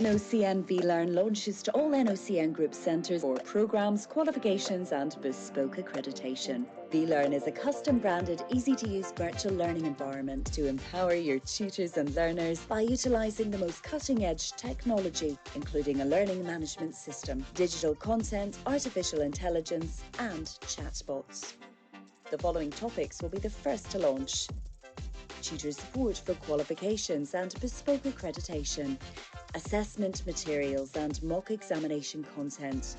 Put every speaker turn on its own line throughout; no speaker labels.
Nocn Vlearn launches to all Nocn Group centres for programmes, qualifications and bespoke accreditation. Vlearn is a custom-branded, easy-to-use virtual learning environment to empower your tutors and learners by utilising the most cutting-edge technology, including a learning management system, digital content, artificial intelligence and chatbots. The following topics will be the first to launch: tutor support for qualifications and bespoke accreditation, assessment materials and mock examination content,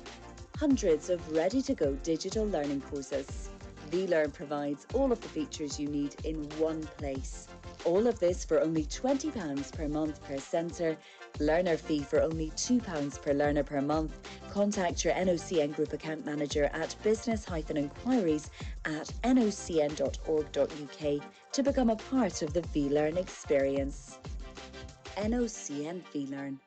hundreds of ready-to-go digital learning courses. Vlearn provides all of the features you need in one place. All of this for only £20 per month per centre, learner fee for only £2 per learner per month. Contact your Nocn Group account manager at business-inquiries@nocn.org.uk to become a part of the Vlearn experience. Nocn Vlearn.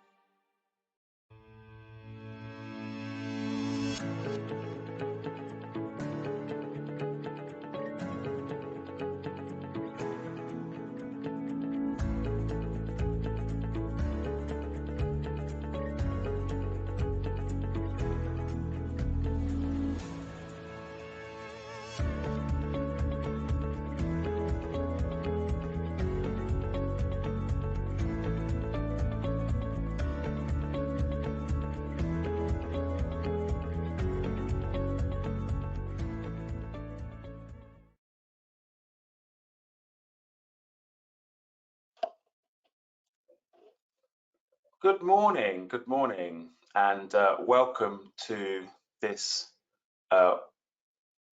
Good morning, and welcome to this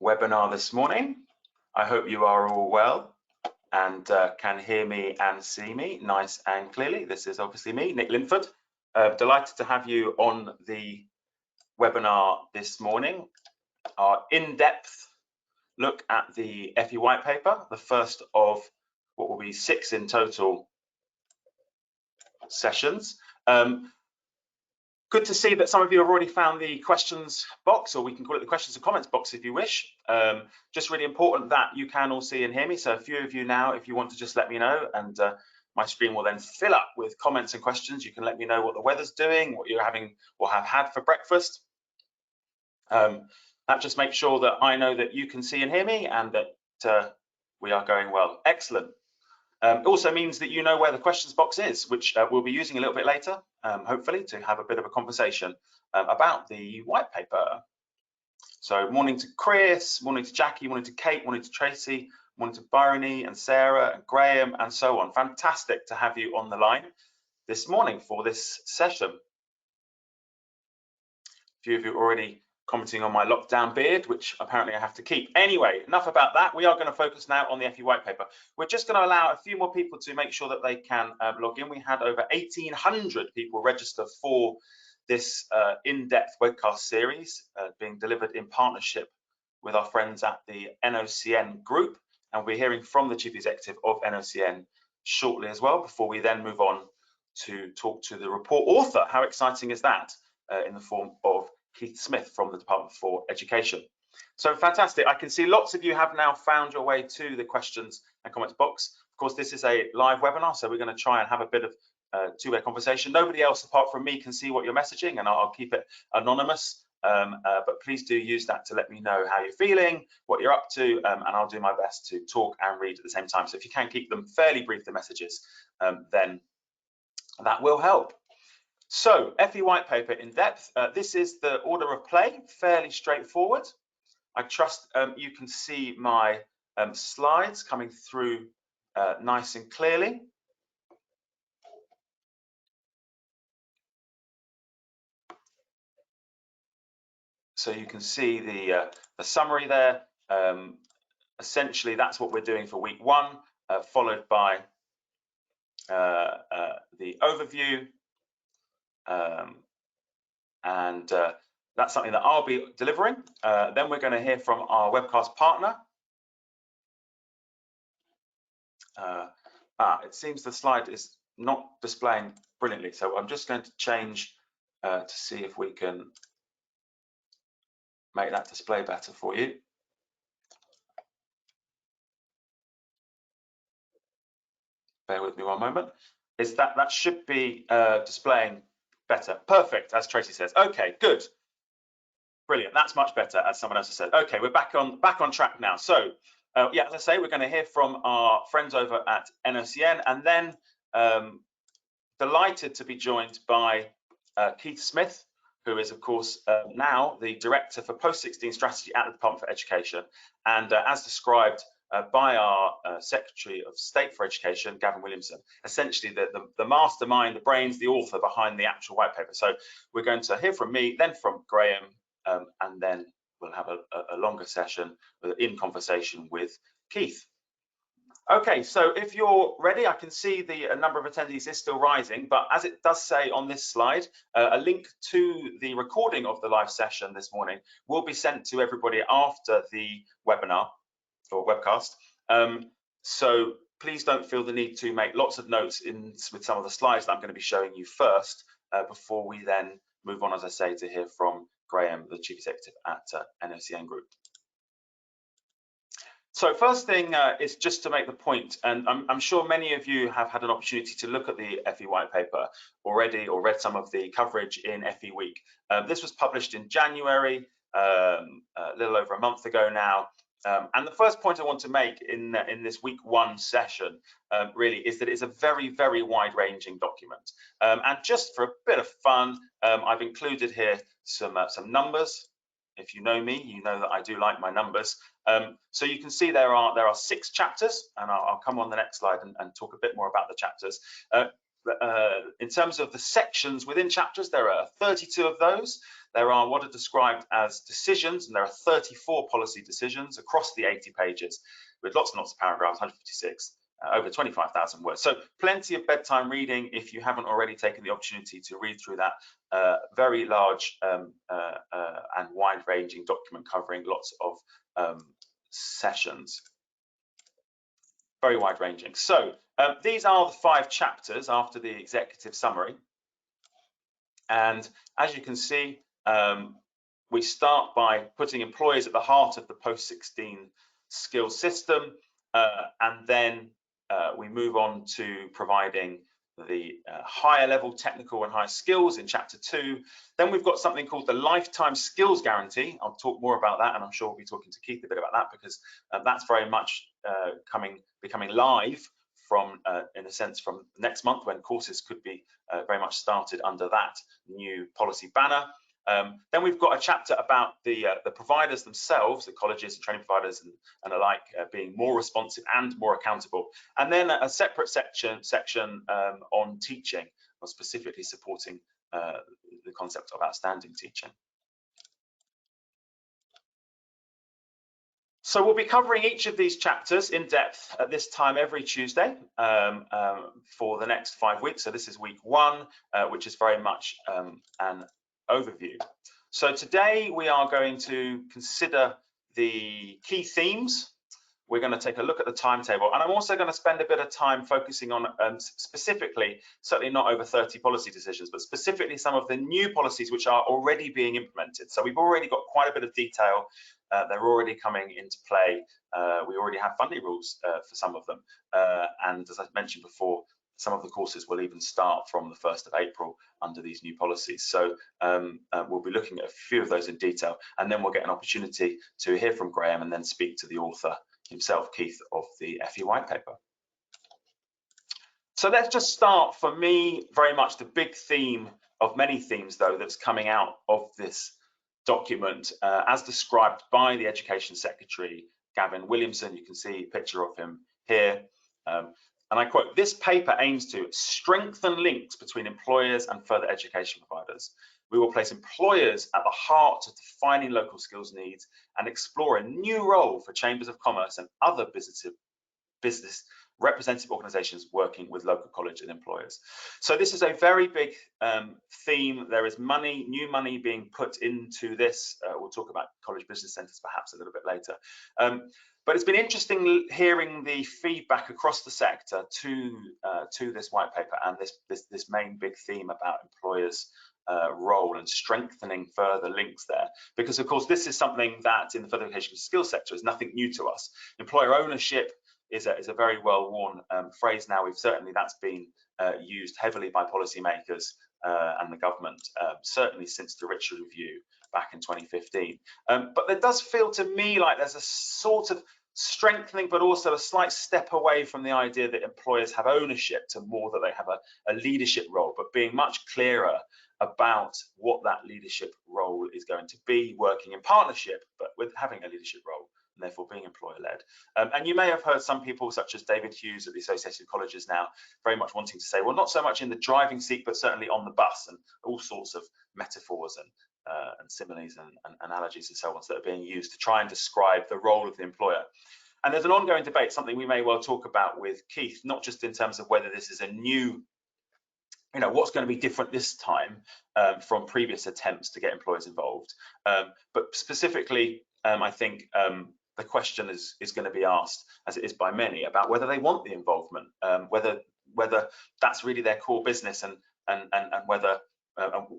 webinar this morning. I hope you are all well and can hear me and see me nice and clearly. This is obviously me, Nick Linford. Delighted to have you on the webinar this morning. Our in-depth look at the FE white paper, the first of what will be 6 in total sessions. Good to see that some of you have already found the questions box, or we can call it the questions and comments box if you wish. Just really important that you can all see and hear me. So a few of you now, if you want to just let me know, and my screen will then fill up with comments and questions. You can let me know what the weather's doing, what you're having or have had for breakfast. That just makes sure that I know that you can see and hear me, and that we are going well. Excellent. It also means that you know where the questions box is, which we'll be using a little bit later, hopefully, to have a bit of a conversation about the white paper. So morning to Chris, morning to Jackie, morning to Kate, morning to Tracy, morning to Bryony and Sarah and Graham and so on. Fantastic to have you on the line this morning for this session. A few of you already commenting on my lockdown beard, which apparently I have to keep. Anyway, enough about that. We are going to focus now on the FE white paper. We're just going to allow a few more people to make sure that they can log in. We had over 1,800 people register for this in-depth webcast series being delivered in partnership with our friends at the Nocn group. And we're hearing from the Chief Executive of Nocn shortly as well, before we then move on to talk to the report author. How exciting is that? In the form of Keith Smith from the Department for Education. So fantastic. I can see lots of you have now found your way to the questions and comments box. Of course, this is a live webinar, so we're going to try and have a bit of two-way conversation. Nobody else apart from me can see what you're messaging, and I'll keep it anonymous. But please do use that to let me know how you're feeling, what you're up to, and I'll do my best to talk and read at the same time. So if you can keep them fairly brief, the messages, then that will help. So, FE white paper in depth. This is the order of play, fairly straightforward. I trust you can see my slides coming through nice and clearly. So you can see the summary there. Essentially, that's what we're doing for week one, followed by the overview. And that's something that I'll be delivering. Then we're going to hear from our webcast partner. It seems the slide is not displaying brilliantly, so I'm just going to change to see if we can make that display better for you. Bear with me one moment. Is that should be displaying better? Perfect, as Tracy says. Okay, good, brilliant. That's much better, as someone else has said. Okay, we're back on track now. So yeah, as I say, we're going to hear from our friends over at Nocn, and then delighted to be joined by Keith Smith, who is, of course, now the Director for Post-16 Strategy at the Department for Education. And as described by our Secretary of State for Education, Gavin Williamson, essentially the mastermind, the brains, the author behind the actual white paper. So we're going to hear from me, then from Graham, and then we'll have a longer session in conversation with Keith. Okay, so if you're ready, I can see the number of attendees is still rising, but as it does say on this slide, a link to the recording of the live session this morning will be sent to everybody after the webinar or webcast. So please don't feel the need to make lots of notes with some of the slides that I'm going to be showing you first, before we then move on, as I say, to hear from Graham, the Chief Executive at Nocn Group. So first thing is just to make the point, and I'm sure many of you have had an opportunity to look at the FE white paper already or read some of the coverage in FE Week. This was published in January, a little over a month ago now. And the first point I want to make in this week one session really is that it's a very, very wide-ranging document. And just for a bit of fun, I've included here some numbers. If you know me, you know that I do like my numbers. So you can see there are 6 chapters, and I'll come on the next slide and talk a bit more about the chapters. In terms of the sections within chapters, there are 32 of those. There are what are described as decisions, and there are 34 policy decisions across the 80 pages, with lots and lots of paragraphs, 156. Over 25,000 words. So plenty of bedtime reading if you haven't already taken the opportunity to read through that very large and wide-ranging document covering lots of sessions. Very wide-ranging. So these are the 5 chapters after the executive summary. And as you can see, we start by putting employees at the heart of the post-16 skills system, and then we move on to providing the higher level technical and higher skills in chapter 2. Then we've got something called the lifetime skills guarantee. I'll talk more about that, and I'm sure we'll be talking to Keith a bit about that, because that's very much becoming live from, in a sense, from next month, when courses could be very much started under that new policy banner. Then we've got a chapter about the providers themselves, the colleges and training providers and alike, being more responsive and more accountable. And then a separate section on teaching, or specifically supporting the concept of outstanding teaching. So we'll be covering each of these chapters in depth at this time every Tuesday for the next 5 weeks. So this is week 1, which is very much an overview. So today we are going to consider the key themes. We're going to take a look at the timetable, and I'm also going to spend a bit of time focusing on specifically, certainly not over 30 policy decisions, but specifically some of the new policies which are already being implemented. So we've already got quite a bit of detail. They're already coming into play. We already have funding rules for some of them. And as I mentioned before, some of the courses will even start from the 1st of April under these new policies. So we'll be looking at a few of those in detail, and then we'll get an opportunity to hear from Graham and then speak to the author himself, Keith, of the FE white paper. So let's just start, for me, very much the big theme of many themes, though, that's coming out of this document, as described by the Education Secretary, Gavin Williamson. You can see a picture of him here. And I quote, "This paper aims to strengthen links between employers and further education providers. We will place employers at the heart of defining local skills needs and explore a new role for chambers of commerce and other business representative organizations working with local college and employers." So this is a very big theme. There is money, new money being put into this. We'll talk about college business centers perhaps a little bit later. But it's been interesting hearing the feedback across the sector to this white paper and this main big theme about employers' role and strengthening further links there, because of course this is something that in the further education skills sector is nothing new to us. Employer ownership is a very well-worn phrase now. That's been used heavily by policymakers and the government, certainly since the Richard Review back in 2015. But there does feel to me like there's a sort of strengthening, but also a slight step away from the idea that employers have ownership to more that they have a leadership role, but being much clearer about what that leadership role is going to be, working in partnership, but with having a leadership role, and therefore being employer-led. And you may have heard some people, such as David Hughes at the Association of Colleges now, very much wanting to say, well, not so much in the driving seat, but certainly on the bus, and all sorts of metaphors and similes and analogies and so on that are being used to try and describe the role of the employer. And there's an ongoing debate, something we may well talk about with Keith, not just in terms of whether this is a new, what's going to be different this time from previous attempts to get employers involved, but specifically, I think the question is going to be asked, as it is by many, about whether they want the involvement, whether that's really their core business, and whether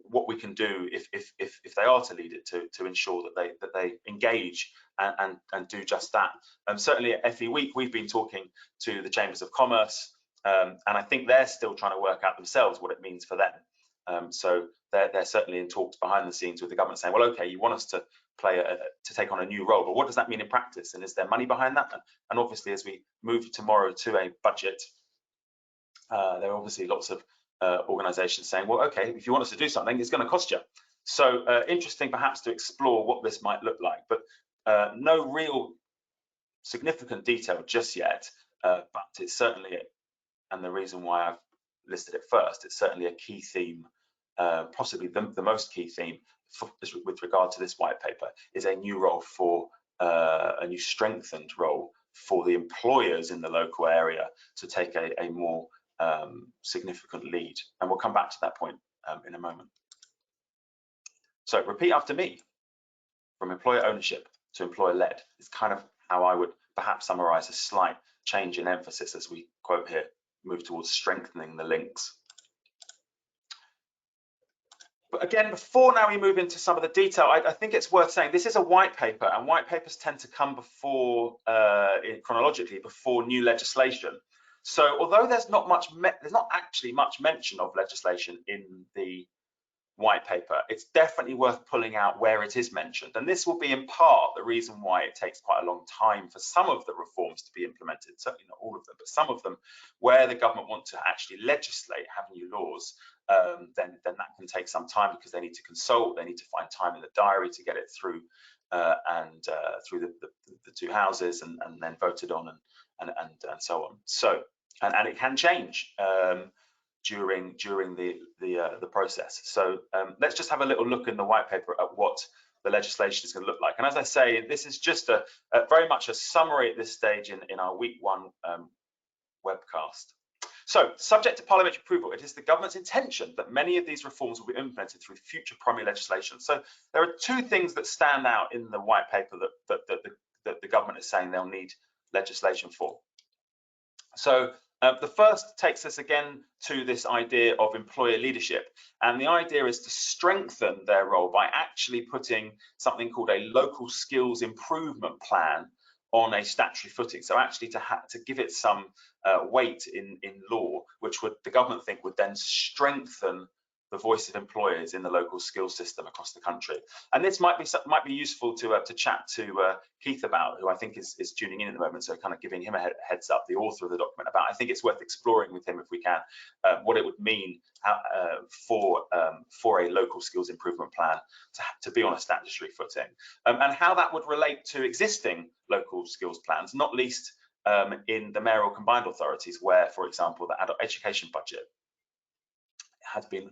what we can do if they are to lead it to ensure that they engage and do just that. Certainly at FE Week, we've been talking to the chambers of commerce, and I think they're still trying to work out themselves what it means for them. So they're certainly in talks behind the scenes with the government, saying, well, okay, you want us to take on a new role, but what does that mean in practice, and is there money behind that? And obviously, as we move tomorrow to a budget, there are obviously lots of organizations saying, well, okay, if you want us to do something, it's going to cost you. So interesting perhaps to explore what this might look like, but no real significant detail just yet, but it's certainly, and the reason why I've listed it first, it's certainly a key theme, possibly the most key theme with regard to this white paper, is a new role for a new strengthened role for the employers in the local area to take a more significant lead. And we'll come back to that point in a moment. So repeat after me. From employer ownership to employer led is kind of how I would perhaps summarize a slight change in emphasis as we quote here, move towards strengthening the links. But again, before now we move into some of the detail, I think it's worth saying this is a white paper, and white papers tend to come before, chronologically, before new legislation. So although there's not actually much mention of legislation in the white paper, it's definitely worth pulling out where it is mentioned. And this will be in part the reason why it takes quite a long time for some of the reforms to be implemented, certainly not all of them, but some of them, where the government want to actually legislate, have new laws, then that can take some time because they need to consult, they need to find time in the diary to get it through through the two houses and then voted on and so on. So and it can change during the process. So let's just have a little look in the white paper at what the legislation is going to look like. And as I say, this is just a very much a summary at this stage in our week 1 webcast. So, subject to parliamentary approval, it is the government's intention that many of these reforms will be implemented through future primary legislation. So, there are 2 things that stand out in the white paper that the government is saying they'll need legislation for. So, the first takes us again to this idea of employer leadership. And the idea is to strengthen their role by actually putting something called a local skills improvement plan on a statutory footing. So actually to give it some weight in law, which the government think would then strengthen the voice of employers in the local skills system across the country. And this might be useful to chat to Keith about, who I think is tuning in at the moment, so kind of giving him a heads up, the author of the document, about. I think it's worth exploring with him, if we can, what it would mean for a local skills improvement plan to be on a statutory footing, and how that would relate to existing local skills plans, not least in the mayoral combined authorities, where, for example, the adult education budget has been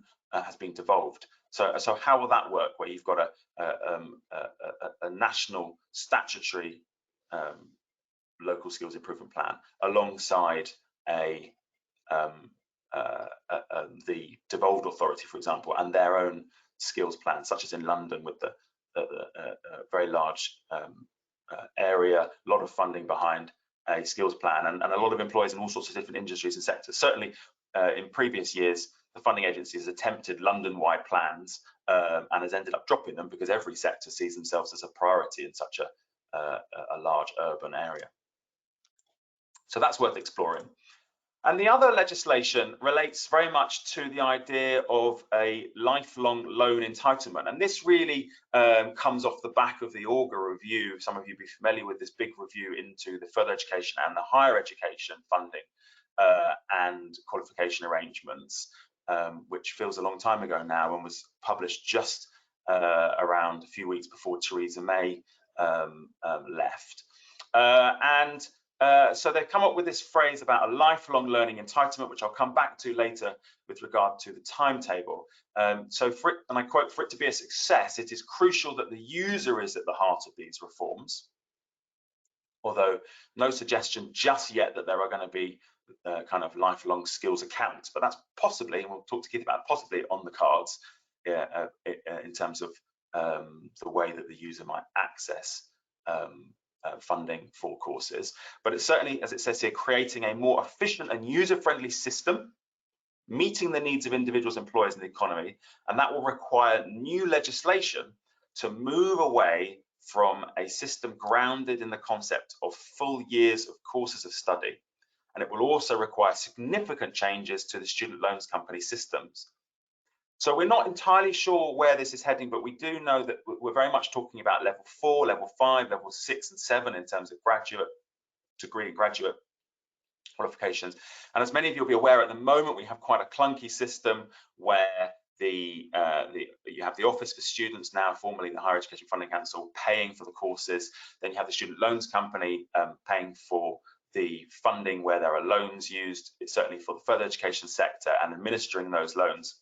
devolved. So how will that work, where you've got a national statutory local skills improvement plan alongside the devolved authority, for example, and their own skills plan, such as in London with the very large area, a lot of funding behind a skills plan, and a lot of employees in all sorts of different industries and sectors. Certainly in previous years, the funding agency has attempted London-wide plans and has ended up dropping them because every sector sees themselves as a priority in such a large urban area. So that's worth exploring. And the other legislation relates very much to the idea of a lifelong loan entitlement. And this really comes off the back of the Augur review. Some of you will be familiar with this big review into the further education and the higher education funding and qualification arrangements, which feels a long time ago now and was published just around a few weeks before Theresa May left. So they've come up with this phrase about a lifelong learning entitlement, which I'll come back to later with regard to the timetable. So for it, and I quote, "For it to be a success, it is crucial that the user is at the heart of these reforms." Although no suggestion just yet that there are going to be kind of lifelong skills accounts, but that's possibly, and we'll talk to Keith about it, possibly on the cards in terms of the way that the user might access funding for courses. But it's certainly, as it says here, creating a more efficient and user-friendly system, meeting the needs of individuals, employers, and the economy, and that will require new legislation to move away from a system grounded in the concept of full years of courses of study. And it will also require significant changes to the student loans company systems. So we're not entirely sure where this is heading, but we do know that we're very much talking about level 4, level 5, level 6 and 7 in terms of graduate degree and graduate qualifications. And as many of you will be aware, at the moment we have quite a clunky system where you have the Office for Students, now formerly the Higher Education Funding Council, paying for the courses. Then you have the Student Loans Company paying for the funding where there are loans used, certainly for the further education sector, and administering those loans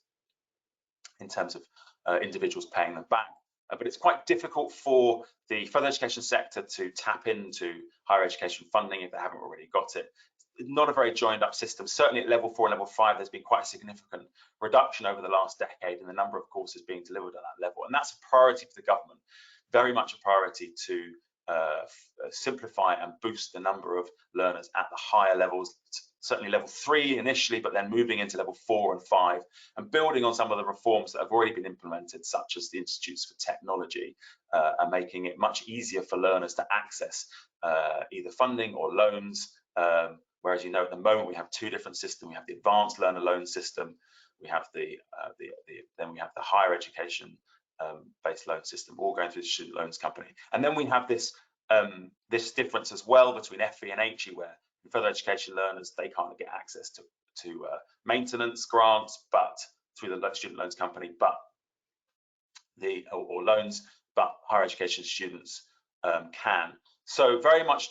in terms of individuals paying them back. But it's quite difficult for the further education sector to tap into higher education funding if they haven't already got it. Not a very joined up system. Certainly at level 4 and level 5, there's been quite a significant reduction over the last decade in the number of courses being delivered at that level. And that's a priority for the government, very much a priority to simplify and boost the number of learners at the higher levels, certainly level 3 initially, but then moving into level 4 and 5, and building on some of the reforms that have already been implemented, such as the Institutes for Technology, and making it much easier for learners to access either funding or loans. Whereas, you know, at the moment we have two different systems. We have the advanced learner loan system, we have then we have the higher education based loan system, all going through the student loans company. And then we have this this difference as well between FE and HE, where further education learners, they can't get access to maintenance grants, but through the student loans company, but or loans, but higher education students can. So very much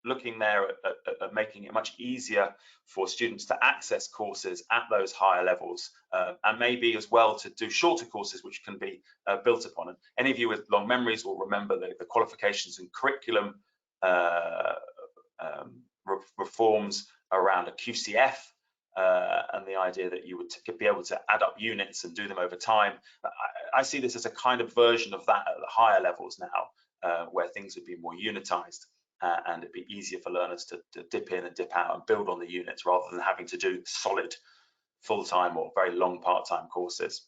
looking there at making it much easier for students to access courses at those higher levels, and maybe as well to do shorter courses which can be built upon. And any of you with long memories will remember the qualifications and curriculum reforms around a QCF, and the idea that you would be able to add up units and do them over time. I see this as a kind of version of that at the higher levels now, where things would be more unitized, and it'd be easier for learners to dip in and dip out and build on the units rather than having to do solid full-time or very long part-time courses.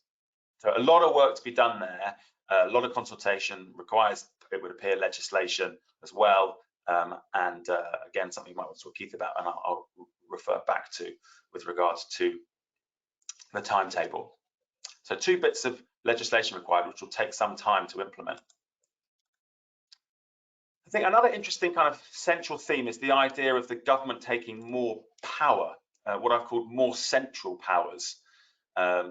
So a lot of work to be done there, a lot of consultation requires, it would appear, legislation as well. And again, something you might want to talk to Keith about, and I'll refer back to with regards to the timetable. So 2 bits of legislation required, which will take some time to implement. I think another interesting kind of central theme is the idea of the government taking more power, what I've called more central powers.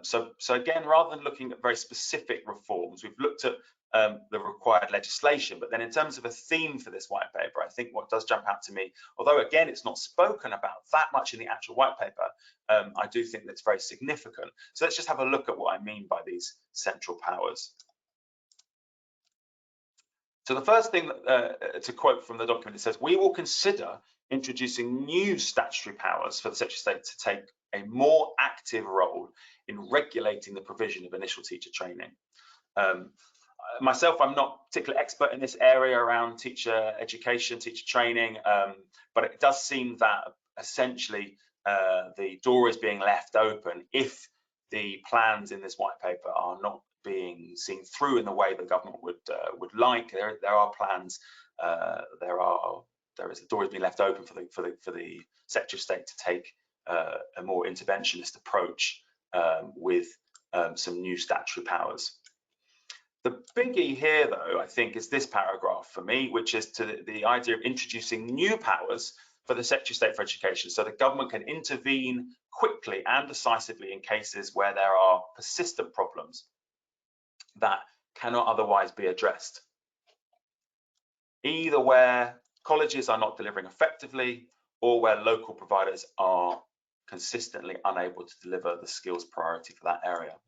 So again, rather than looking at very specific reforms, we've looked at the required legislation, but then in terms of a theme for this white paper, I think what does jump out to me, although again it's not spoken about that much in the actual white paper, I do think that's very significant. So let's just have a look at what I mean by these central powers. So the first thing to quote from the document, it says, "We will consider introducing new statutory powers for the Secretary of State to take a more active role in regulating the provision of initial teacher training." Myself, I'm not particularly expert in this area around teacher education, teacher training, but it does seem that essentially the door is being left open if the plans in this white paper are not being seen through in the way the government would like. There are plans. The door is being left open for the Secretary of State to take a more interventionist approach with some new statutory powers. The biggie here, though, I think, is this paragraph for me, which is to the idea of introducing new powers for the Secretary of State for Education, so the government can intervene quickly and decisively in cases where there are persistent problems that cannot otherwise be addressed, either where colleges are not delivering effectively or where local providers are consistently unable to deliver the skills priority for that area.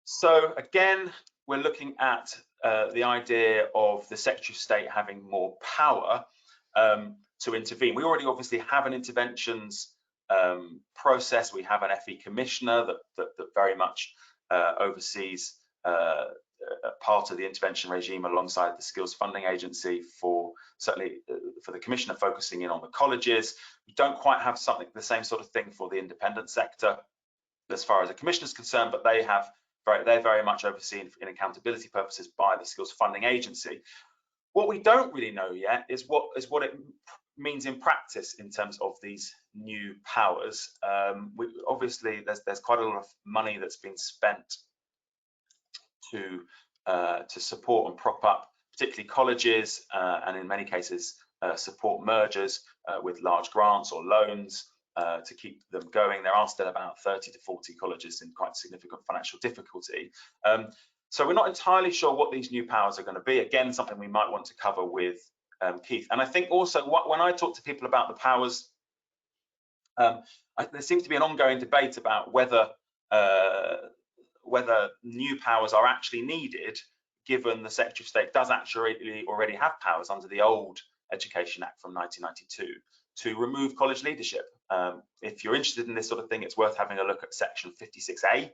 So again, we're looking at the idea of the Secretary of State having more power to intervene. We already obviously have an interventions process. We have an FE commissioner that very much oversees part of the intervention regime alongside the skills funding agency, certainly for the commissioner focusing in on the colleges. We don't quite have the same sort of thing for the independent sector as far as the commissioner is concerned, but they're very much overseen in accountability purposes by the skills funding agency. What we don't really know yet is what it means in practice in terms of these new powers. Obviously, there's quite a lot of money that's been spent to support and prop up, particularly colleges, and in many cases support mergers with large grants or loans to keep them going. There are still about 30 to 40 colleges in quite significant financial difficulty. So we're not entirely sure what these new powers are going to be. Again, something we might want to cover with Keith. And I think also when I talk to people about the powers, there seems to be an ongoing debate about whether new powers are actually needed, given the Secretary of State does actually already have powers under the old Education Act from 1992 to remove college leadership. If you're interested in this sort of thing, it's worth having a look at section 56A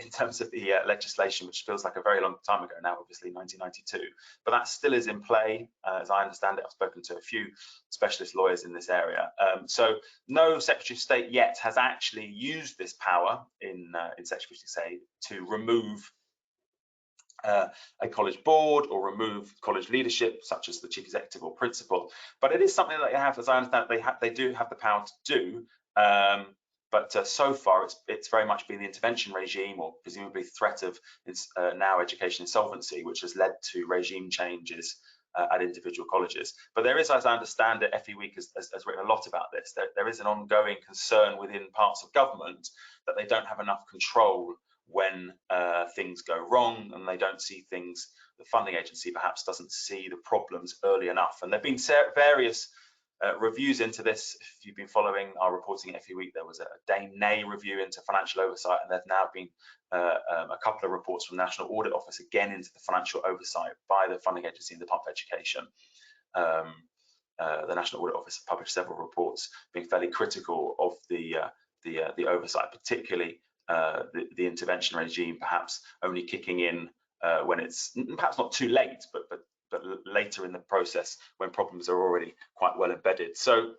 in terms of the legislation, which feels like a very long time ago now, obviously 1992, but that still is in play, as I understand it. I've spoken to a few specialist lawyers in this area. So no Secretary of State yet has actually used this power in Section 56A to remove a college board or remove college leadership, such as the chief executive or principal. But it is something that they have, as I understand, they do have the power to do. But so far, it's very much been the intervention regime, or presumably threat of now education insolvency, which has led to regime changes at individual colleges. But there is, as I understand it, FE Week has written a lot about this. There is an ongoing concern within parts of government that they don't have enough control when things go wrong, and they don't see things, the funding agency perhaps doesn't see the problems early enough. And there have been various reviews into this. If you've been following our reporting at FE Week, there was a Dame Nay review into financial oversight, and there's now been a couple of reports from the National Audit Office again into the financial oversight by the funding agency and the Department of Education. The National Audit Office published several reports being fairly critical of the oversight, particularly the intervention regime perhaps only kicking in when it's perhaps not too late, but later in the process when problems are already quite well embedded. So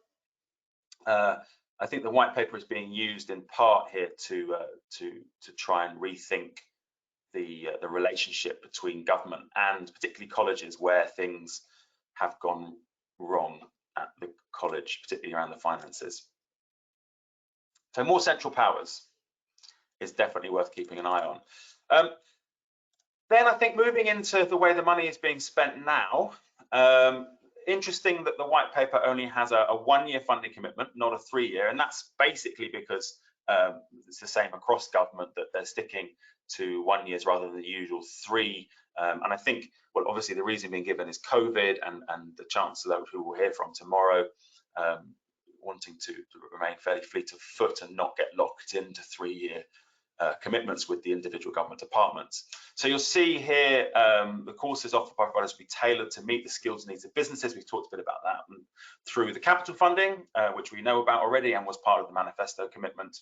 I think the white paper is being used in part here to try and rethink the relationship between government and particularly colleges where things have gone wrong at the college, particularly around the finances. So more central powers is definitely worth keeping an eye on. Then I think moving into the way the money is being spent now, interesting that the white paper only has a 1-year funding commitment, not a 3-year, and that's basically because it's the same across government, that they're sticking to 1 years rather than the usual 3. And I think, well, obviously the reason being given is COVID and the Chancellor, who we'll hear from tomorrow, wanting to remain fairly fleet of foot and not get locked into 3-year commitments with the individual government departments. So you'll see here the courses offered by providers will be tailored to meet the skills needs of businesses. We've talked a bit about that through the capital funding, which we know about already and was part of the manifesto commitment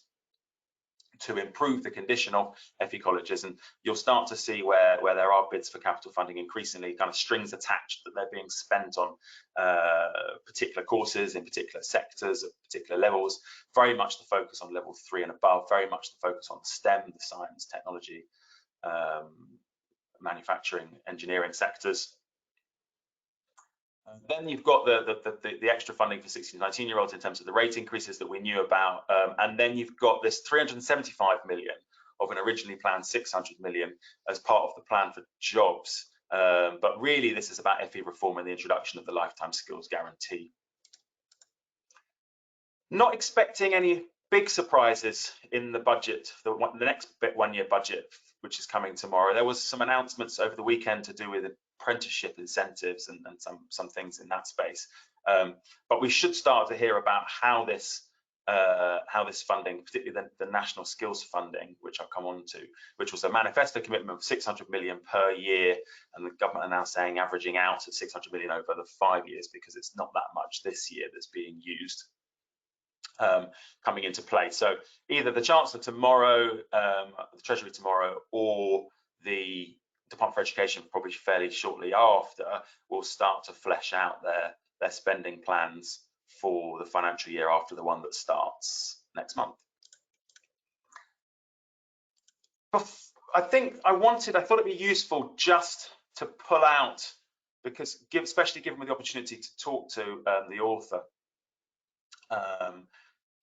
to improve the condition of FE colleges. And you'll start to see where there are bids for capital funding increasingly kind of strings attached, that they're being spent on particular courses in particular sectors at particular levels. Very much the focus on level 3 and above, very much the focus on STEM, the science, technology, manufacturing, engineering sectors. Then you've got the extra funding for 16 to 19-year-olds in terms of the rate increases that we knew about, and then you've got this 375 million of an originally planned 600 million as part of the plan for jobs. But really, this is about FE reform and the introduction of the lifetime skills guarantee. Not expecting any big surprises in the budget, the next 1-year budget, which is coming tomorrow. There was some announcements over the weekend to do with apprenticeship incentives and some things in that space. But we should start to hear about how this funding, particularly the national skills funding, which I'll come on to, which was a manifesto commitment of 600 million per year, and the government are now saying averaging out at 600 million over the 5 years, because it's not that much this year that's being used. Coming into play. So either the Chancellor tomorrow, the Treasury tomorrow, or the Department for Education probably fairly shortly after will start to flesh out their spending plans for the financial year after the one that starts next month. I thought it'd be useful just to pull out, because especially given the opportunity to talk to the author,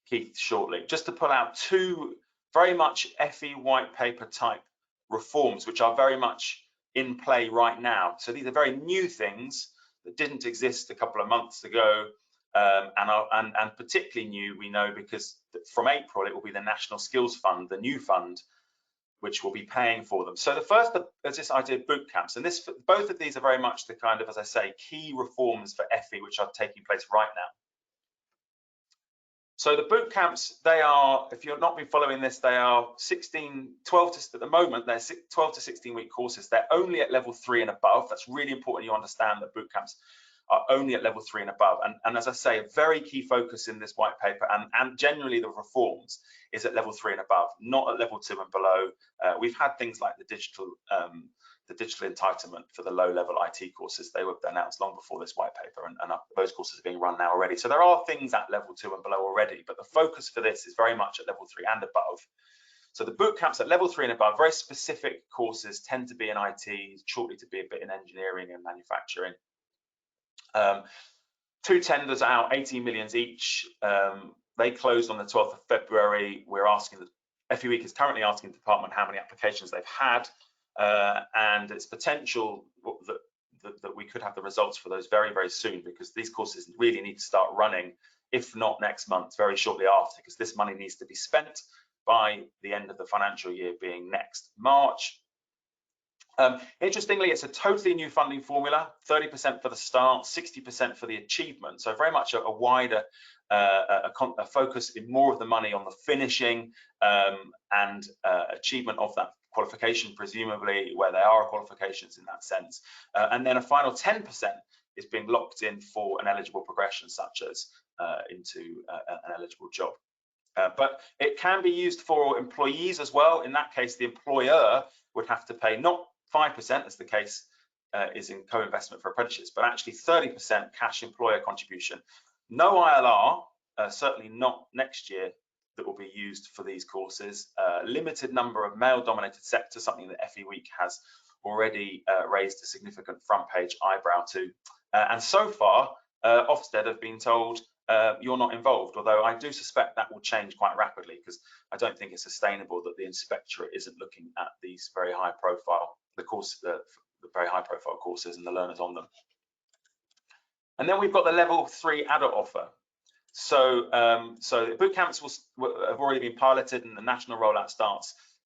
Keith, shortly, just to pull out 2 very much FE white paper type reforms, which are very much in play right now. So these are very new things that didn't exist a couple of months ago, and particularly new, we know, because from April it will be the National Skills Fund, the new fund, which will be paying for them. So the first is this idea of boot camps, and both of these are very much the kind of, as I say, key reforms for FE which are taking place right now. So the boot camps, they are, if you've not been following this, they are 12 to, at the moment, they're 12 to 16 week courses. They're only at level 3 and above. That's really important you understand that boot camps are only at level 3 and above. And as I say, a very key focus in this white paper and generally the reforms is at level 3 and above, not at level 2 and below. We've had things like the digital entitlement for the low-level IT courses. They were announced long before this white paper, and those courses are being run now already. So there are things at level 2 and below already, but the focus for this is very much at level 3 and above. So the boot camps at level 3 and above, very specific courses, tend to be in IT, shortly to be a bit in engineering and manufacturing. 2 tenders out, 18 million each. They closed on the 12th of February. We're asking, the FE Week is currently asking the department how many applications they've had, and it's potential that we could have the results for those very, very soon, because these courses really need to start running, if not next month, very shortly after, because this money needs to be spent by the end of the financial year, being next March. Interestingly, it's a totally new funding formula, 30% for the start, 60% for the achievement. So very much a wider a focus in more of the money on the finishing and achievement of that qualification, presumably where there are qualifications in that sense. And then a final 10% is being locked in for an eligible progression, such as into an eligible job. But it can be used for employees as well. In that case, the employer would have to pay not 5%, as the case is in co-investment for apprenticeships, but actually 30% cash employer contribution. No ILR, certainly not next year, that will be used for these courses. Limited number of male-dominated sectors, something that FE Week has already raised a significant front page eyebrow to. And so far, Ofsted have been told you're not involved, although I do suspect that will change quite rapidly, because I don't think it's sustainable that the inspectorate isn't looking at these very high profile, the very high profile courses and the learners on them. And then we've got the level 3 adult offer. So so boot camps have already been piloted, and the national rollout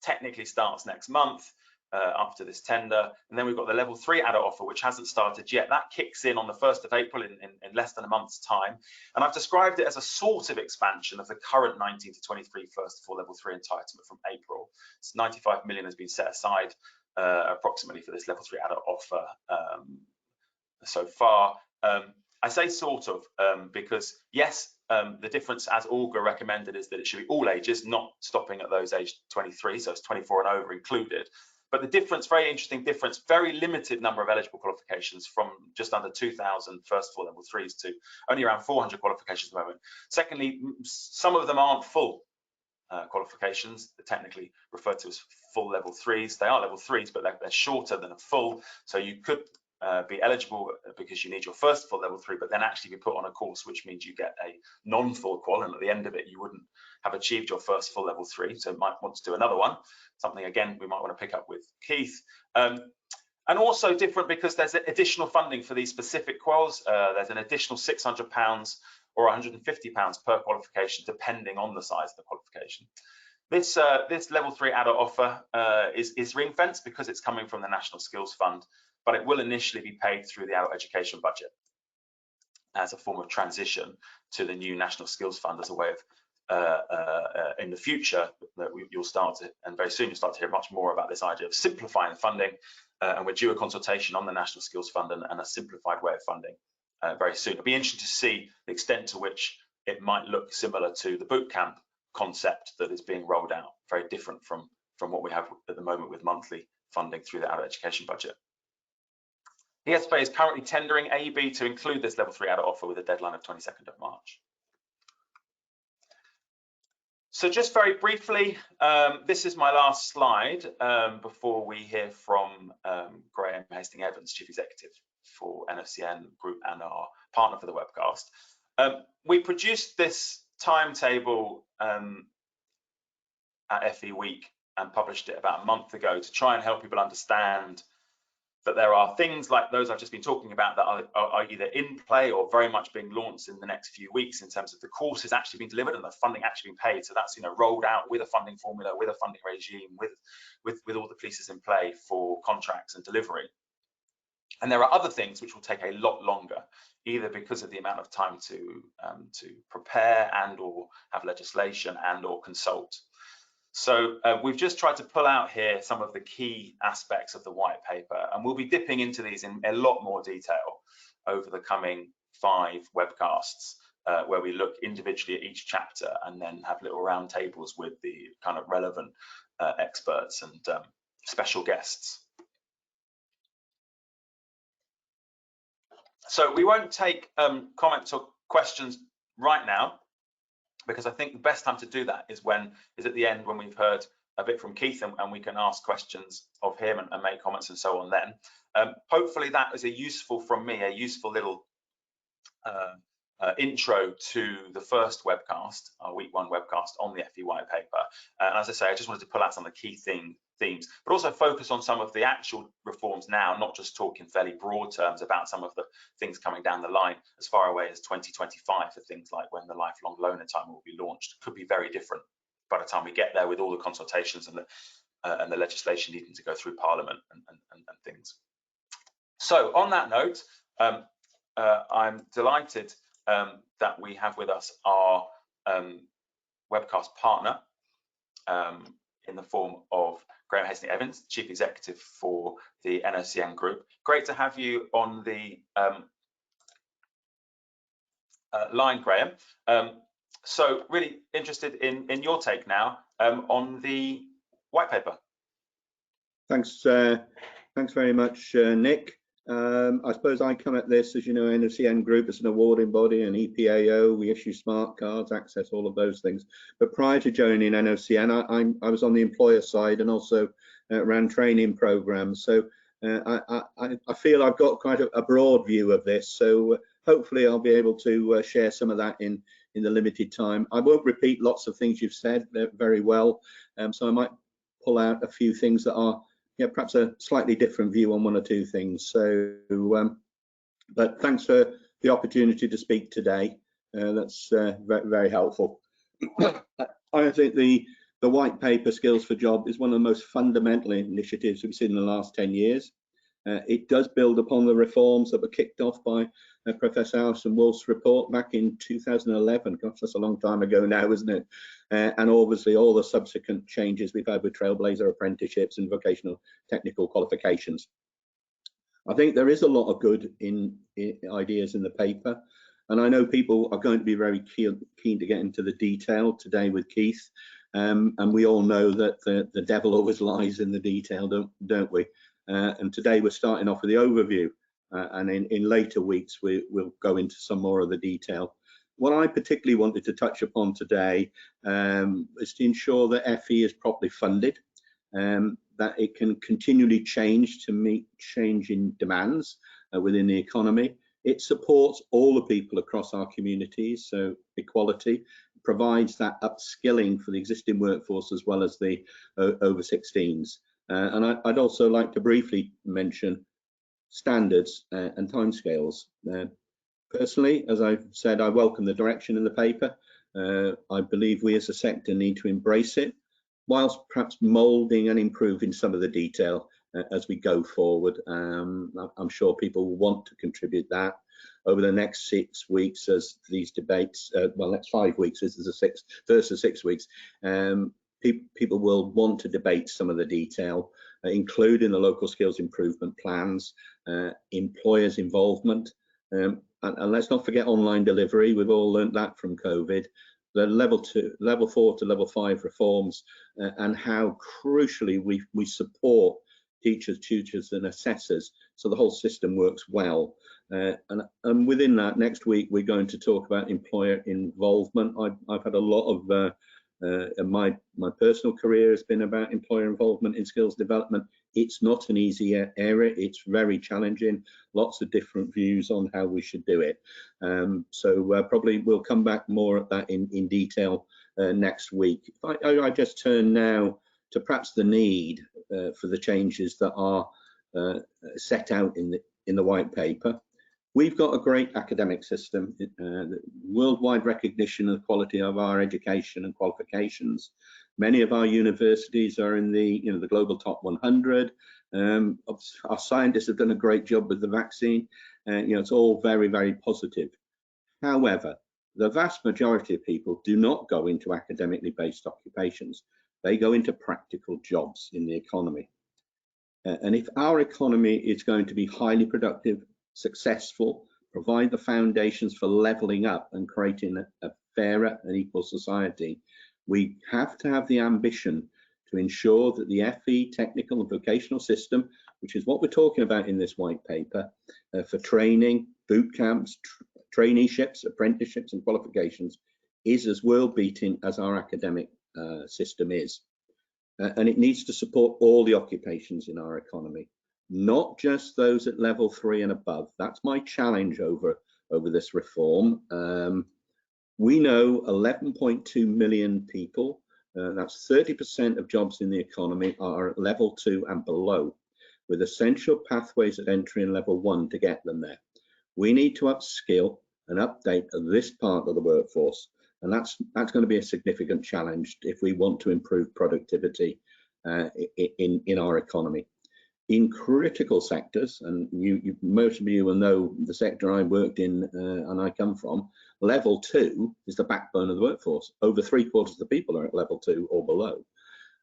technically starts next month. After this tender, and then we've got the level 3 adult offer, which hasn't started yet. That kicks in on the 1st of April in less than a month's time, and I've described it as a sort of expansion of the current 19 to 23 first for level 3 entitlement from April. It's 95 million has been set aside approximately for this level 3 adult offer so far. I say sort of because yes, the difference, as Olga recommended, is that it should be all ages, not stopping at those aged 23, so it's 24 and over included. But the difference, very interesting difference, very limited number of eligible qualifications, from just under 2,000 first for level 3s to only around 400 qualifications at the moment. Secondly, some of them aren't full qualifications. They're technically referred to as full level 3s. They are level 3s, but they're shorter than a full. So you could be eligible because you need your first full level 3, but then actually be put on a course, which means you get a non-full qual, and at the end of it, you wouldn't have achieved your first full level 3, so might want to do another one. Something again we might want to pick up with Keith. And also different because there's additional funding for these specific quals. There's an additional £600 or £150 per qualification, depending on the size of the qualification. This level 3 adult offer is ring-fenced because it's coming from the National Skills Fund, but it will initially be paid through the adult education budget as a form of transition to the new National Skills Fund, as a way of in the future that you'll start to, and very soon you'll start to hear much more about this idea of simplifying funding, and we're due a consultation on the National Skills Fund and a simplified way of funding very soon. It'll be interesting to see the extent to which it might look similar to the bootcamp concept that is being rolled out, very different from what we have at the moment with monthly funding through the adult education budget. The ESFA is currently tendering AB to include this level 3 adult offer with a deadline of 22nd of March. So just very briefly, this is my last slide before we hear from Graham Hastings-Evans, Chief Executive for NOCN Group and our partner for the webcast. We produced this timetable at FE Week and published it about a month ago to try and help people understand that there are things like those I've just been talking about that are either in play or very much being launched in the next few weeks, in terms of the courses actually being delivered and the funding actually being paid. So that's, you know, rolled out with a funding formula, with a funding regime, with all the pieces in play for contracts and delivery. And there are other things which will take a lot longer, either because of the amount of time to prepare and or have legislation and or consult. So we've just tried to pull out here some of the key aspects of the white paper, and we'll be dipping into these in a lot more detail over the coming 5 webcasts, where we look individually at each chapter and then have little round tables with the kind of relevant experts and special guests. So we won't take comments or questions right now, because I think the best time to do that is at the end, when we've heard a bit from Keith, and we can ask questions of him and make comments and so on then. Hopefully that is a useful little intro to the first webcast, our week 1 webcast on the FE white paper. And as I say, I just wanted to pull out some of the key themes, but also focus on some of the actual reforms now, not just talk in fairly broad terms about some of the things coming down the line as far away as 2025 for things like when the lifelong loaner time will be launched. Could be very different by the time we get there, with all the consultations and the legislation needing to go through Parliament and things. So on that note, I'm delighted that we have with us our webcast partner in the form of Graham Hastings-Evans, Chief Executive for the Nocn Group. Great to have you on the line, Graham. So really interested in your take now on the white paper.
Thanks very much, Nick. I suppose I come at this, as you know, Nocn Group is an awarding body, an EPAO. We issue smart cards, access, all of those things. But prior to joining Nocn, I was on the employer side and also ran training programs. So I feel I've got quite a broad view of this. So hopefully I'll be able to share some of that in the limited time. I won't repeat lots of things you've said very well. So I might pull out a few things that are perhaps a slightly different view on 1 or 2 things. So, but thanks for the opportunity to speak today. That's very, very helpful. I think the white paper Skills for Job is one of the most fundamental initiatives we've seen in the last 10 years. It does build upon the reforms that were kicked off by Professor Alison Wolf's report back in 2011. Gosh, that's a long time ago now, isn't it? And obviously all the subsequent changes we've had with Trailblazer apprenticeships and vocational technical qualifications. I think there is a lot of good ideas in the paper, and I know people are going to be very keen to get into the detail today with Keith. And we all know that the devil always lies in the detail, don't we? And today we're starting off with the overview, and in later weeks we'll go into some more of the detail. What I particularly wanted to touch upon today is to ensure that FE is properly funded, that it can continually change to meet changing demands within the economy. It supports all the people across our communities, so equality, provides that upskilling for the existing workforce as well as the over 16s. And I'd also like to briefly mention standards and timescales. Personally, as I've said, I welcome the direction in the paper. I believe we as a sector need to embrace it, whilst perhaps moulding and improving some of the detail as we go forward. I'm sure people will want to contribute that over the next 6 weeks as these debates, well, next 5 weeks, this is the first of 6 weeks. People will want to debate some of the detail, including the local skills improvement plans, employers' involvement, and let's not forget online delivery. We've all learned that from COVID. The level 4 to level 5 reforms, and how crucially we support teachers, tutors and assessors so the whole system works well. And within that, next week we're going to talk about employer involvement. I've had a lot of my personal career has been about employer involvement in skills development. It's not an easy area, it's very challenging, lots of different views on how we should do it. So probably we'll come back more at that in detail next week. I just turn now to perhaps the need for the changes that are set out in the white paper. We've got a great academic system, worldwide recognition of the quality of our education and qualifications. Many of our universities are in the global top 100. Our scientists have done a great job with the vaccine. It's all very, very positive. However, the vast majority of people do not go into academically based occupations. They go into practical jobs in the economy. And if our economy is going to be highly productive, successful, provide the foundations for levelling up and creating a fairer and equal society, we have to have the ambition to ensure that the FE technical and vocational system, which is what we're talking about in this white paper, for training, boot camps, traineeships, apprenticeships and qualifications, is as world-beating as our academic system is. And it needs to support all the occupations in our economy, not just those at level 3 and above. That's my challenge over this reform. We know 11.2 million people, that's 30% of jobs in the economy, are at level 2 and below, with essential pathways at entry in level 1 to get them there. We need to upskill and update this part of the workforce, and that's going to be a significant challenge if we want to improve productivity in our economy. In critical sectors, and most of you will know the sector I worked in and I come from, level 2 is the backbone of the workforce. Over 3/4 of the people are at level 2 or below,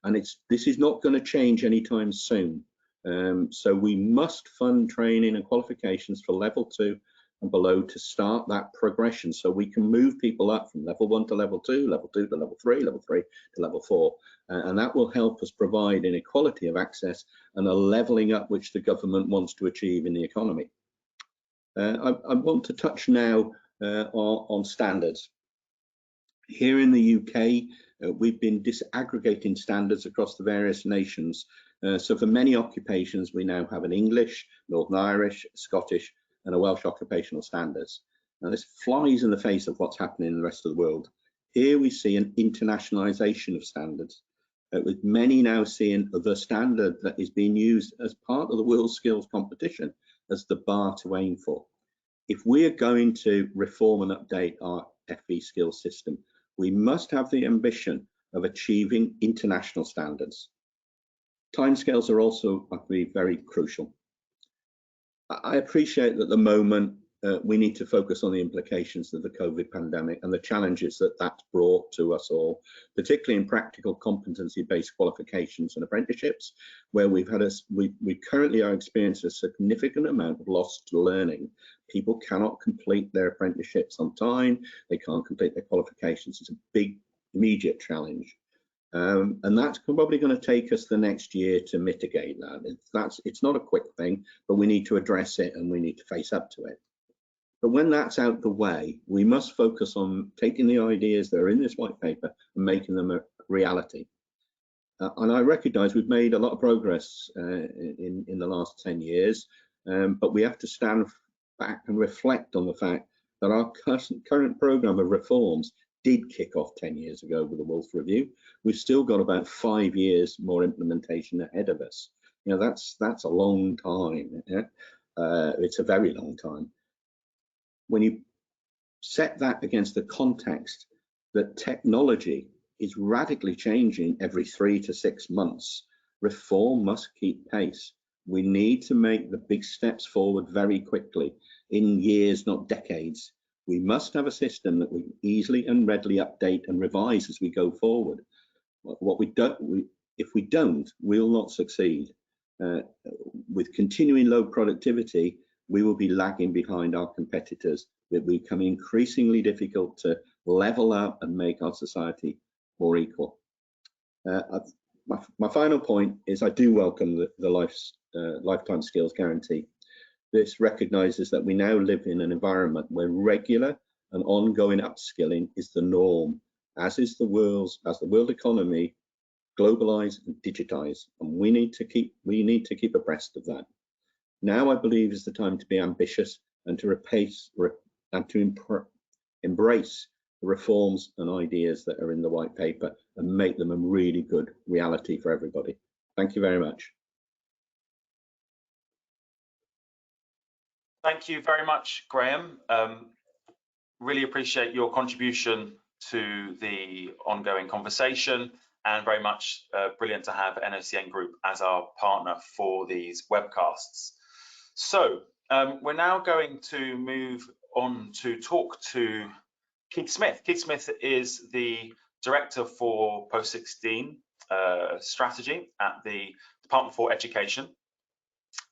and this is not going to change anytime soon. So we must fund training and qualifications for level 2 and below to start that progression, so we can move people up from level 1 to level 2, level 2 to level 3, level 3 to level 4, and that will help us provide an equality of access and a levelling up which the government wants to achieve in the economy. I want to touch now on standards. Here in the UK, we've been disaggregating standards across the various nations. So for many occupations, we now have an English, Northern Irish, Scottish, and a Welsh occupational standards. Now this flies in the face of what's happening in the rest of the world. Here we see an internationalization of standards, with many now seeing the standard that is being used as part of the world skills competition as the bar to aim for. If we are going to reform and update our FE skills system, we must have the ambition of achieving international standards. Timescales are also, I believe, very crucial. I appreciate that at the moment we need to focus on the implications of the COVID pandemic and the challenges that that's brought to us all, particularly in practical competency-based qualifications and apprenticeships, where we currently are experiencing a significant amount of lost learning. People cannot complete their apprenticeships on time, they can't complete their qualifications. It's a big, immediate challenge. And that's probably going to take us the next year to mitigate that. It's not a quick thing, but we need to address it and we need to face up to it. But when that's out the way, we must focus on taking the ideas that are in this white paper and making them a reality. And I recognise we've made a lot of progress in the last 10 years, but we have to stand back and reflect on the fact that our current programme of reforms did kick off 10 years ago with the Wolf Review. We've still got about 5 years more implementation ahead of us. You know, that's a long time. Yeah? It's a very long time. When you set that against the context that technology is radically changing every 3 to 6 months, reform must keep pace. We need to make the big steps forward very quickly, in years, not decades. We must have a system that we easily and readily update and revise as we go forward. If we don't, we'll not succeed. With continuing low productivity, we will be lagging behind our competitors. It will become increasingly difficult to level up and make our society more equal. My final point is I do welcome the lifetime skills guarantee. This recognises that we now live in an environment where regular and ongoing upskilling is the norm, as the world economy globalises and digitises, and we need to keep abreast of that. Now I believe is the time to be ambitious and to embrace the reforms and ideas that are in the white paper and make them a really good reality for everybody. Thank you very much.
Thank you very much, Graham. Really appreciate your contribution to the ongoing conversation, and very much brilliant to have Nocn Group as our partner for these webcasts. So we're now going to move on to talk to Keith Smith. Keith Smith is the Director for Post-16 Strategy at the Department for Education.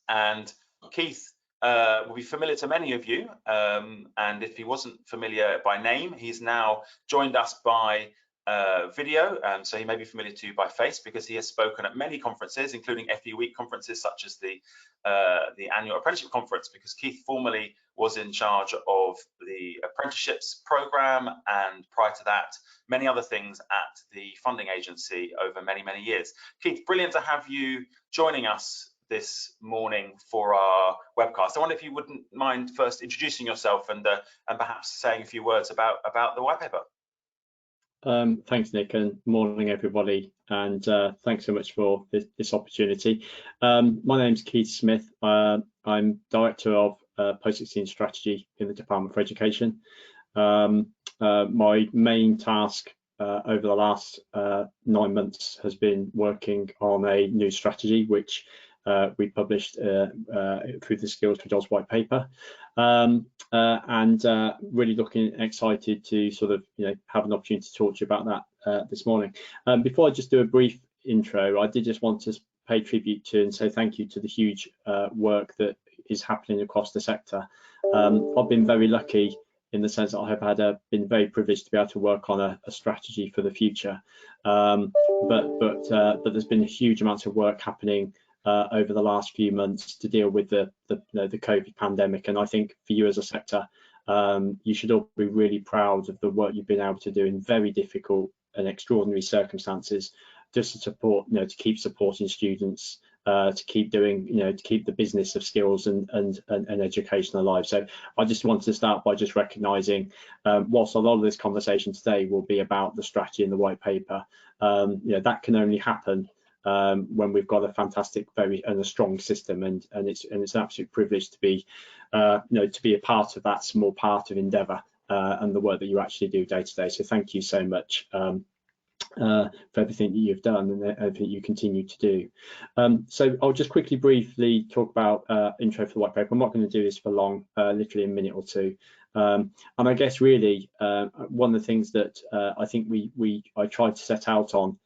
And Keith will be familiar to many of you, and if he wasn't familiar by name, he's now joined us by video, so he may be familiar to you by face because he has spoken at many conferences, including FE Week conferences such as the annual apprenticeship conference, because Keith formerly was in charge of the apprenticeships program, and prior to that many other things at the funding agency over many years. Keith, brilliant to have you joining us this morning for our webcast. I wonder if you wouldn't mind first introducing yourself and perhaps saying a few words about the white paper.
Thanks, Nick, and morning everybody, and thanks so much for this opportunity. My name's Keith Smith. I'm Director of Post-16 Strategy in the Department for Education. My main task over the last 9 months has been working on a new strategy which we published through the Skills for Jobs white paper, and really excited to sort of have an opportunity to talk to you about that this morning. Before I just do a brief intro, I did just want to pay tribute to and say thank you to the huge work that is happening across the sector. I've been very lucky in the sense that I have been very privileged to be able to work on a strategy for the future, but there's been huge amounts of work happening over the last few months to deal with the COVID pandemic, and I think for you as a sector, you should all be really proud of the work you've been able to do in very difficult and extraordinary circumstances, just to support, to keep supporting students, to keep doing, to keep the business of skills and education alive. So I just wanted to start by just recognising, whilst a lot of this conversation today will be about the strategy in the white paper, that can only happen when we've got a fantastic, and a strong system, and it's an absolute privilege to be, to be a part of that small part of endeavour and the work that you actually do day to day. So thank you so much for everything that you've done and everything you continue to do. So I'll just quickly briefly talk about intro for the white paper. I'm not going to do this for long, literally a minute or two. And I guess really one of the things that I think I tried to set out on,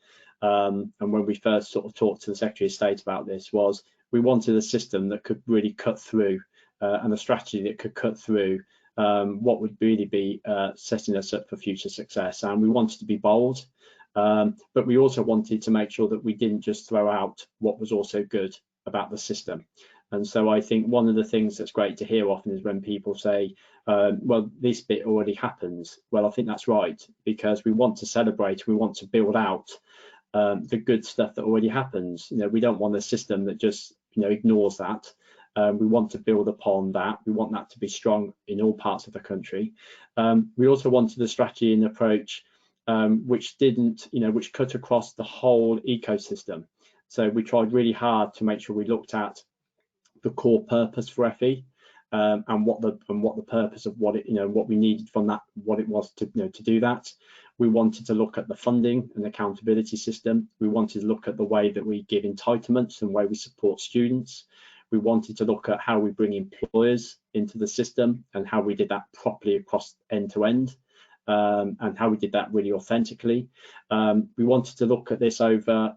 and when we first sort of talked to the Secretary of State about this, was we wanted a system that could really cut through and a strategy that could cut through what would really be setting us up for future success. And we wanted to be bold, but we also wanted to make sure that we didn't just throw out what was also good about the system. And so I think one of the things that's great to hear often is when people say, well, this bit already happens. Well, I think that's right, because we want to celebrate, we want to build out the good stuff that already happens. We don't want a system that just ignores that. We want to build upon that. We want that to be strong in all parts of the country. We also wanted a strategy and approach which didn't, which cut across the whole ecosystem. So we tried really hard to make sure we looked at the core purpose for FE and what the purpose of what we needed from that, what it was to to do that. We wanted to look at the funding and accountability system. We wanted to look at the way that we give entitlements and the way we support students. We wanted to look at how we bring employers into the system and how we did that properly across end to end, and how we did that really authentically. We wanted to look at this over,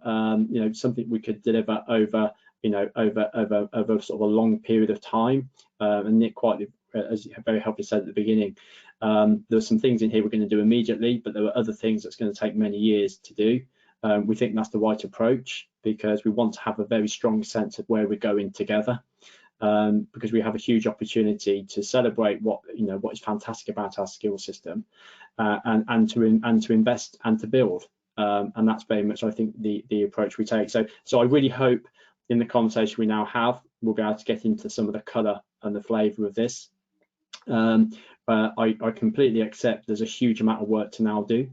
something we could deliver over, over sort of a long period of time. And Nick quite, as you very helpfully said at the beginning, there were some things in here we're going to do immediately, but there were other things that's going to take many years to do. We think that's the right approach because we want to have a very strong sense of where we're going together, because we have a huge opportunity to celebrate what is fantastic about our skill system, and to invest and to build, and that's very much I think the approach we take. So I really hope in the conversation we now have we'll be able to get into some of the colour and the flavour of this. I completely accept there's a huge amount of work to now do,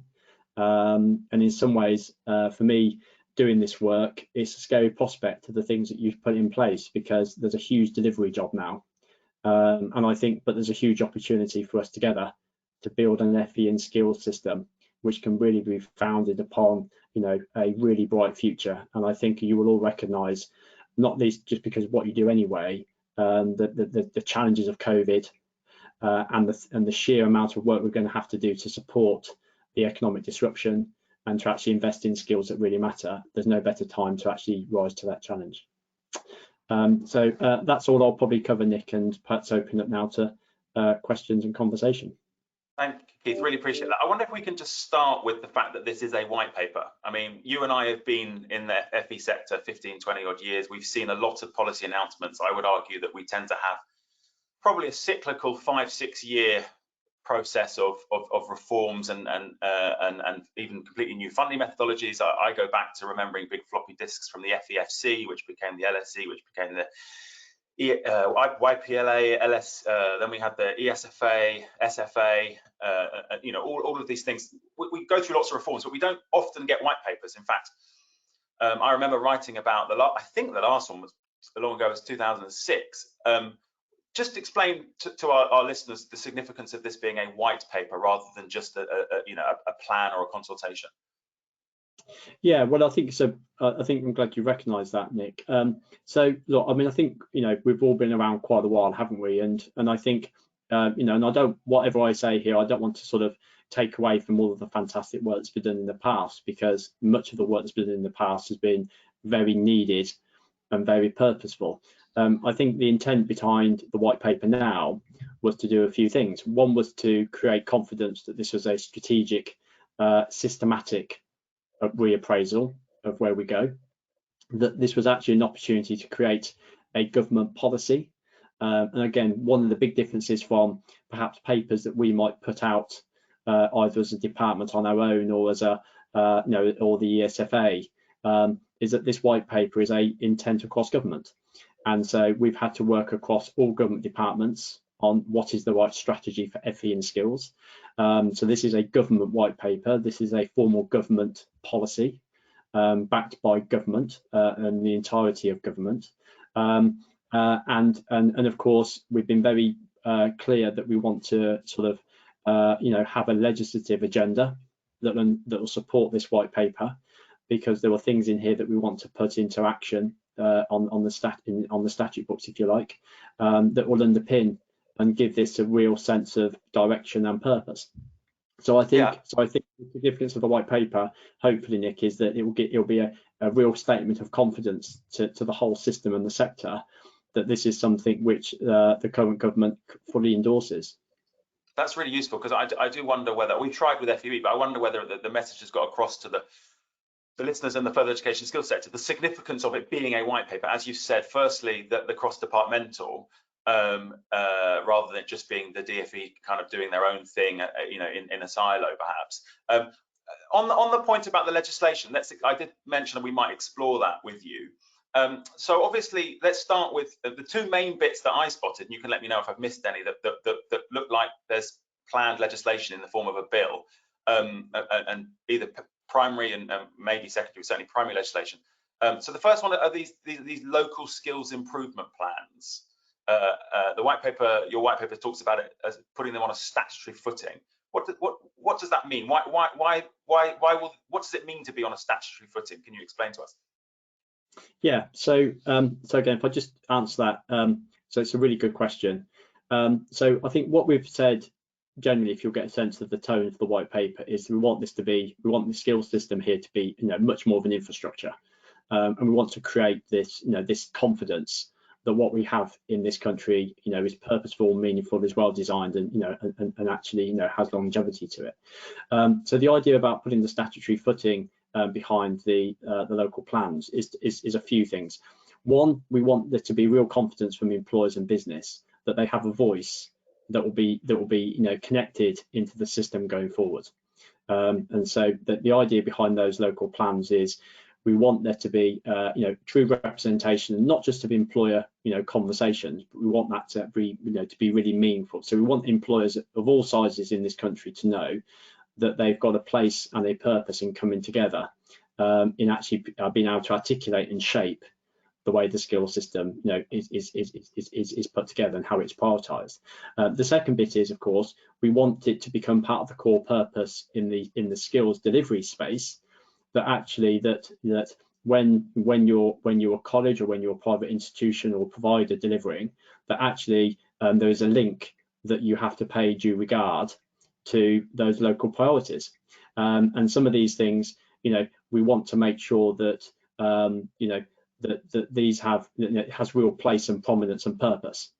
and in some ways for me doing this work, it's a scary prospect of the things that you've put in place, because there's a huge delivery job now, and I think but there's a huge opportunity for us together to build an FE and skills system which can really be founded upon a really bright future. And I think you will all recognise, not least just because of what you do anyway, the challenges of COVID and the sheer amount of work we're going to have to do to support the economic disruption and to actually invest in skills that really matter. There's no better time to actually rise to that challenge. That's all I'll probably cover, Nick, and perhaps open up now to questions and conversation.
Thank you, Keith. Really appreciate that. I wonder if we can just start with the fact that this is a white paper. I mean, you and I have been in the FE sector 15, 20 odd years. We've seen a lot of policy announcements. I would argue that we tend to have probably a cyclical 5-6 year process of reforms and even completely new funding methodologies. I go back to remembering big floppy disks from the FEFC, which became the LSE, which became the YPLA, LS, then we had the ESFA, SFA, you know, all of these things. We go through lots of reforms, but we don't often get white papers. In fact, I remember writing about I think the last one was as long ago as 2006. Just explain to our listeners the significance of this being a white paper rather than just a plan or a consultation.
Yeah, well, I think so. I think I'm glad you recognise that, Nick. So, look, I mean, I think, you know, we've all been around quite a while, haven't we? And I think, you know, and I don't, whatever I say here, I don't want to sort of take away from all of the fantastic work that's been done in the past, because much of the work that's been done in the past has been very needed and very purposeful. I think the intent behind the white paper now was to do a few things. One was to create confidence that this was a strategic, systematic reappraisal of where we go, that this was actually an opportunity to create a government policy. And again, one of the big differences from perhaps papers that we might put out either as a department on our own or as a you know, or the ESFA, is that this white paper is a intent across government. And so we've had to work across all government departments on what is the right strategy for FE and skills. So this is a government white paper. This is a formal government policy backed by government and the entirety of government. And of course, we've been very clear that we want to sort of you know, have a legislative agenda that will support this white paper, because there were things in here that we want to put into action on the statute books, if you like, that will underpin and give this a real sense of direction and purpose. So I think the significance of the white paper, hopefully, Nick, is that it will be a real statement of confidence to the whole system and the sector that this is something which the current government fully endorses.
That's really useful, because I do wonder whether, we tried with FEE, but I wonder whether the message has got across to the listeners in the further education skills sector, the significance of it being a white paper. As you said, firstly, the cross-departmental, rather than just being the DfE kind of doing their own thing, you know, in a silo, perhaps. On the point about the legislation, I did mention we might explore that with you. So obviously, let's start with the two main bits that I spotted, and you can let me know if I've missed any, that look like there's planned legislation in the form of a bill, and either primary and maybe secondary, certainly primary legislation. So the first one are these local skills improvement plans. The white paper, your white paper, talks about it as putting them on a statutory footing. What does that mean? What does it mean to be on a statutory footing? Can you explain to us?
Yeah. So again, if I just answer that, so it's a really good question. So I think what we've said generally, if you'll get a sense of the tone of the white paper, is we want the skills system here to be, you know, much more of an infrastructure, and we want to create this, you know, this confidence that what we have in this country, you know, is purposeful, meaningful, is well designed, and, you know, and actually, you know, has longevity to it. So the idea about putting the statutory footing behind the local plans is a few things. One, we want there to be real confidence from employers and business that they have a voice that will be you know, connected into the system going forward. And so the idea behind those local plans is we want there to be you know, true representation, not just of employer, you know, conversations, but we want that to be, you know, to be really meaningful. So we want employers of all sizes in this country to know that they've got a place and a purpose in coming together, in actually being able to articulate and shape the way the skills system, you know, is put together and how it's prioritised. The second bit is, of course, we want it to become part of the core purpose in the skills delivery space. That actually that when you're a college or when you're a private institution or provider delivering, that actually there is a link that you have to pay due regard to those local priorities. And some of these things, you know, we want to make sure that you know, that these have, it has real place and prominence and purpose.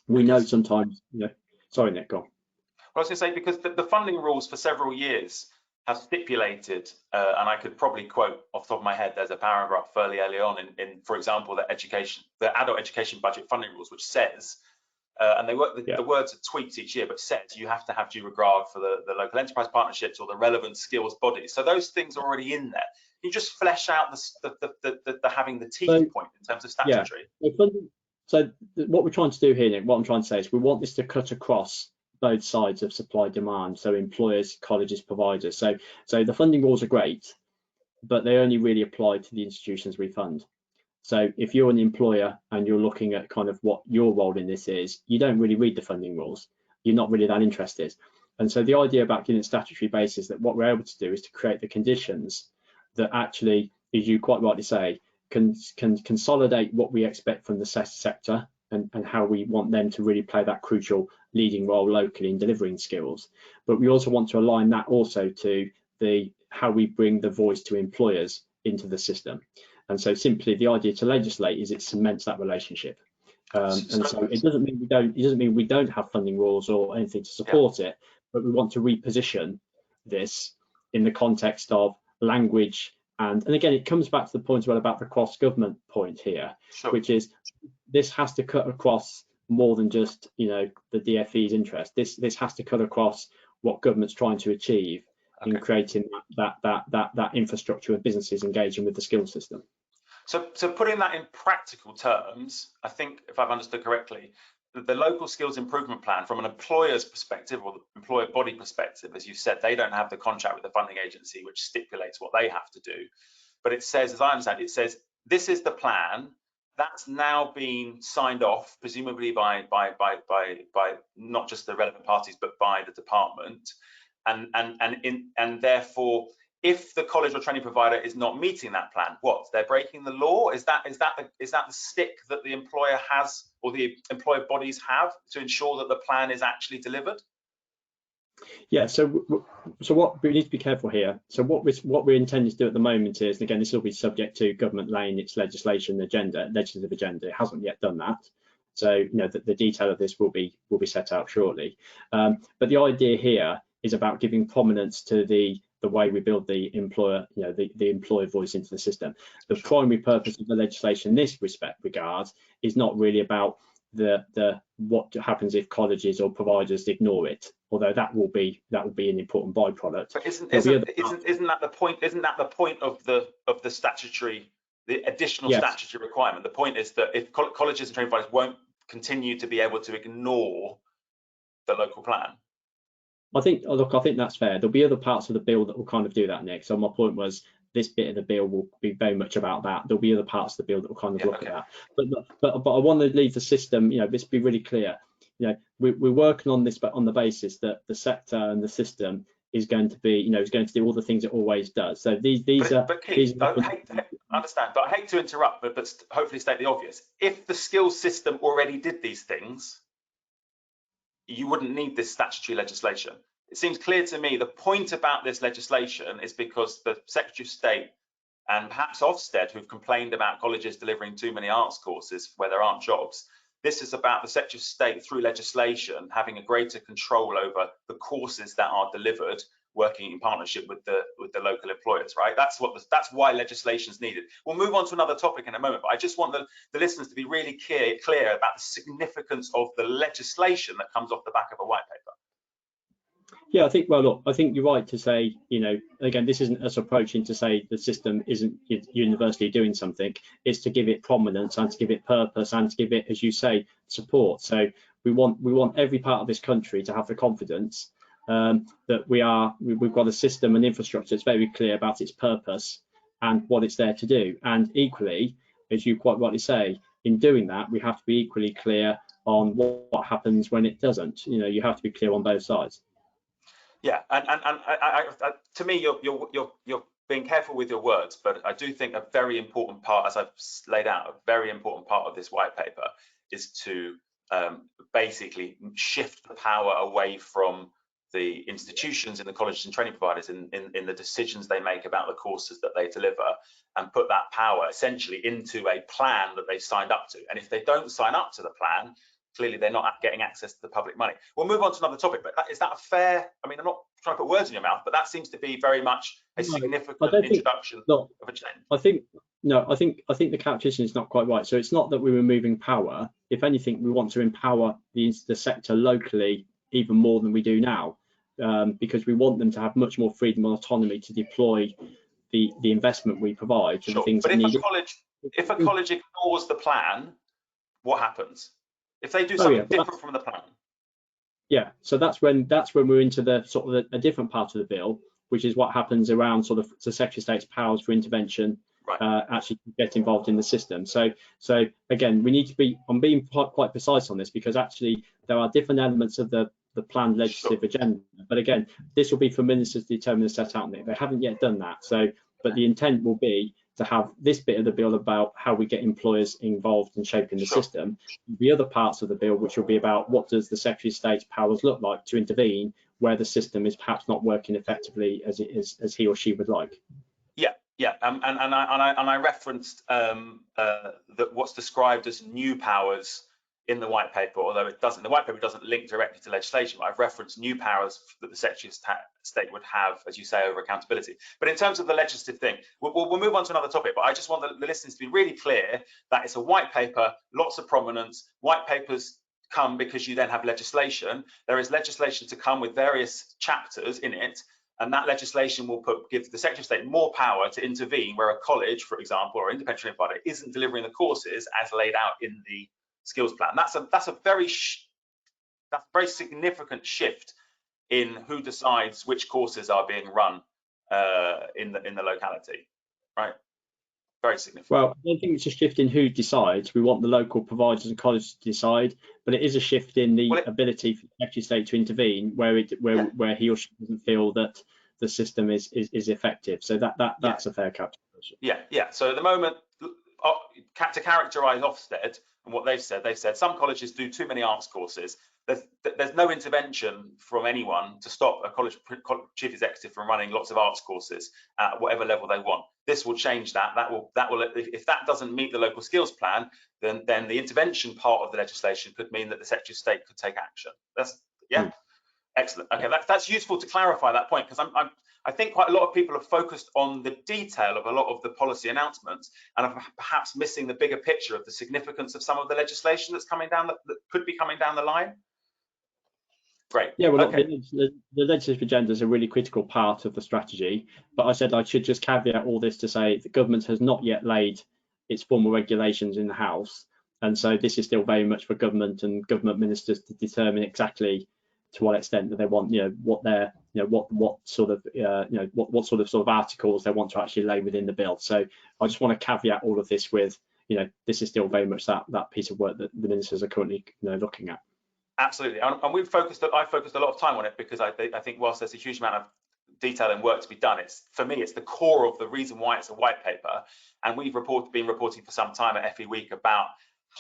We know sometimes, sorry, Nick, go on.
Well, I was going to say, because the funding rules for several years have stipulated, and I could probably quote off the top of my head, there's a paragraph fairly early on in for example, the adult education budget funding rules, which says, and they work, the words are tweaked each year, but says you have to have due regard for the local enterprise partnerships or the relevant skills bodies. So those things are already in there. Can you just flesh out the having the teeth point in terms of statutory?
Yeah. So what we're trying to do here, Nick, what I'm trying to say is we want this to cut across both sides of supply demand, so employers, colleges, providers. So the funding rules are great, but they only really apply to the institutions we fund. So if you're an employer and you're looking at kind of what your role in this is, you don't really read the funding rules. You're not really that interested. And so the idea about giving a statutory basis, that what we're able to do is to create the conditions that actually, as you quite rightly say, can consolidate what we expect from the sector and how we want them to really play that crucial leading role locally in delivering skills. But we also want to align that also to how we bring the voice to employers into the system. And so simply the idea to legislate is it cements that relationship. And so it doesn't mean we don't have funding rules or anything to support it, but we want to reposition this in the context of language. And again, it comes back to the point as well about the cross-government point here, which is this has to cut across more than just the DfE's interest. This has to cut across what government's trying to achieve in creating that infrastructure of businesses engaging with the skills system.
So putting that in practical terms, I think if I've understood correctly, the local skills improvement plan from an employer's perspective or the employer body perspective, as you said, they don't have the contract with the funding agency which stipulates what they have to do. But it says, as I understand it, says this is the plan that's now been signed off, presumably by not just the relevant parties, but by the department. And therefore, if the college or training provider is not meeting that plan, what? They're breaking the law? Is that the stick that the employer has or the employer bodies have to ensure that the plan is actually delivered?
Yeah. So what we need to be careful here. So what we're intending to do at the moment is, and again, this will be subject to government laying its legislative agenda. It hasn't yet done that. So the detail of this will be set out shortly. But the idea here is about giving prominence to the way we build the employer, the employer voice into the system. The primary purpose of the legislation in this regard is not really about what happens if colleges or providers ignore it, although that will be an important byproduct.
But isn't that the point? Isn't that the point of the statutory, the additional statutory requirement? The point is that if colleges and training providers won't continue to be able to ignore the local plan.
I think that's fair. There'll be other parts of the bill that will kind of do that, Nick. So my point was this bit of the bill will be very much about that. There'll be other parts of the bill that will kind of look at that. But I want to leave the system, this be really clear. We're working on this, but on the basis that the sector and the system is going to be, is going to do all the things it always does. So these are. But Keith,
I understand, but I hate to interrupt, but hopefully state the obvious. If the skills system already did these things, you wouldn't need this statutory legislation. It seems clear to me the point about this legislation is because the Secretary of State and perhaps Ofsted, who've complained about colleges delivering too many arts courses where there aren't jobs, this is about the Secretary of State through legislation having a greater control over the courses that are delivered, working in partnership with the local employers, right? That's why legislation is needed. We'll move on to another topic in a moment, but I just want the listeners to be really clear about the significance of the legislation that comes off the back of a white paper.
Yeah, I think you're right to say, again, this isn't us approaching to say the system isn't universally doing something. It's to give it prominence and to give it purpose and to give it, as you say, support. So we want every part of this country to have the confidence that we've got a system and infrastructure that's very clear about its purpose and what it's there to do. And equally, as you quite rightly say, in doing that, we have to be equally clear on what happens when it doesn't. You have to be clear on both sides.
Yeah, and to me, you're being careful with your words, but I do think a very important part, as I've laid out, a very important part of this white paper is to basically shift the power away from the institutions in the colleges and training providers in the decisions they make about the courses that they deliver, and put that power essentially into a plan that they've signed up to. And if they don't sign up to the plan, clearly they're not getting access to the public money. We'll move on to another topic, but is that a fair, I mean, I'm not trying to put words in your mouth, but that seems to be very much a significant introduction of a change.
I think the calculation is not quite right. So it's not that we're removing power. If anything, we want to empower the sector locally even more than we do now, because we want them to have much more freedom and autonomy to deploy the investment we provide.
Sure.
The things
but
that
if a college ignores the plan, what happens? If they do something different from the plan?
Yeah, so that's when we're into the sort of a different part of the bill, which is what happens around sort of the Secretary of State's powers for intervention, right. Actually get involved in the system. So again, we need to be, I'm being quite precise on this, because actually there are different elements of the planned legislative agenda. But again, this will be for ministers to determine and set out. They haven't yet done that. So, but the intent will be to have this bit of the bill about how we get employers involved in shaping the system. The other parts of the bill, which will be about what does the Secretary of State's powers look like to intervene where the system is perhaps not working effectively as it is, as he or she would like.
Yeah, and I referenced that what's described as new powers in the white paper, although it doesn't, the white paper doesn't link directly to legislation. I've referenced new powers that the Secretary of State would have, as you say, over accountability. But in terms of the legislative thing, we'll move on to another topic, but I just want the listeners to be really clear that it's a white paper, lots of prominence. White papers come because you then have legislation. There is legislation to come with various chapters in it, and that legislation will give the Secretary of State more power to intervene where a college, for example, or independent training provider isn't delivering the courses as laid out in the skills plan. That's a very significant shift in who decides which courses are being run in the locality, right? Very significant.
Well, I don't think it's a shift in who decides. We want the local providers and colleges to decide, but it is a shift in the ability for the Secretary of State to intervene where he or she doesn't feel that the system is effective. So that's a fair calculation.
Yeah. So at the moment, to characterise Ofsted and what they've said some colleges do too many arts courses. There's no intervention from anyone to stop a college chief executive from running lots of arts courses at whatever level they want. This will change that. That will if that doesn't meet the local skills plan, then the intervention part of the legislation could mean that the Secretary of State could take action. Excellent. Okay, that's useful to clarify that point, because I think quite a lot of people are focused on the detail of a lot of the policy announcements and are perhaps missing the bigger picture of the significance of some of the legislation that's coming down that could be coming down the line. Great.
Yeah, well,
okay.
the legislative agenda is a really critical part of the strategy, but I said I should just caveat all this to say the government has not yet laid its formal regulations in the House, and so this is still very much for government and government ministers to determine exactly to what extent that they want, what their, what sort of articles they want to actually lay within the bill. So I just want to caveat all of this with, this is still very much that piece of work that the ministers are currently, looking at.
Absolutely, and I focused a lot of time on it because I think whilst there's a huge amount of detail and work to be done, for me it's the core of the reason why it's a white paper, and we've been reporting for some time at FE Week about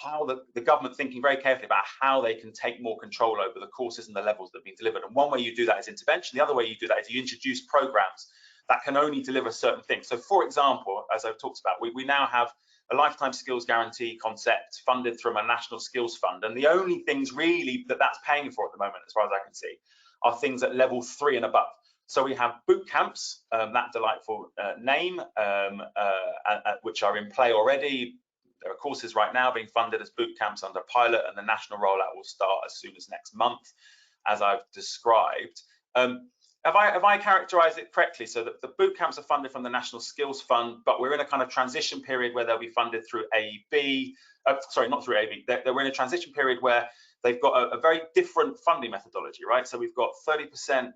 how the government thinking very carefully about how they can take more control over the courses and the levels that are being delivered. And one way you do that is intervention. The other way you do that is you introduce programs that can only deliver certain things. So for example, as I've talked about, we now have a lifetime skills guarantee concept funded from a national skills fund. And the only things really that's paying for at the moment, as far as I can see, are things at level 3 and above. So we have boot camps, that delightful name, which are in play already. There are courses right now being funded as boot camps under pilot, and the national rollout will start as soon as next month, as I've described. Have I characterized it correctly? So that the boot camps are funded from the National Skills Fund, but we're in a kind of transition period where they'll be funded through AEB. Sorry, not through AEB. We're in a transition period where they've got a very different funding methodology, right? So we've got 30%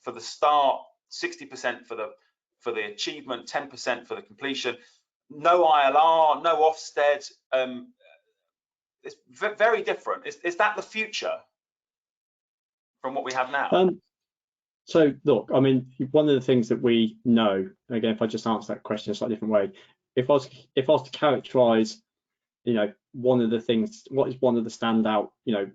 for the start, 60% for the achievement, 10% for the completion. No ILR, no Ofsted. It's very different. Is that the future from what we have now?
So look, I mean, one of the things that we know, again, if I just answer that question in a slightly different way, if I was to characterize, one of the things, what is one of the standout,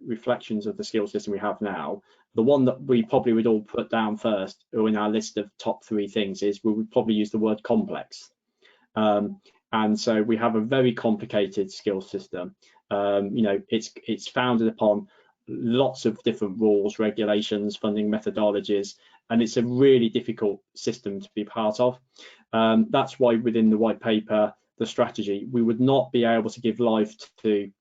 reflections of the skills system we have now, The one that we probably would all put down first, or in our list of top 3 things, is we would probably use the word complex. And so we have a very complicated skills system. It's founded upon lots of different rules, regulations, funding methodologies, and it's a really difficult system to be part of. That's why within the white paper, the strategy, we would not be able to give life to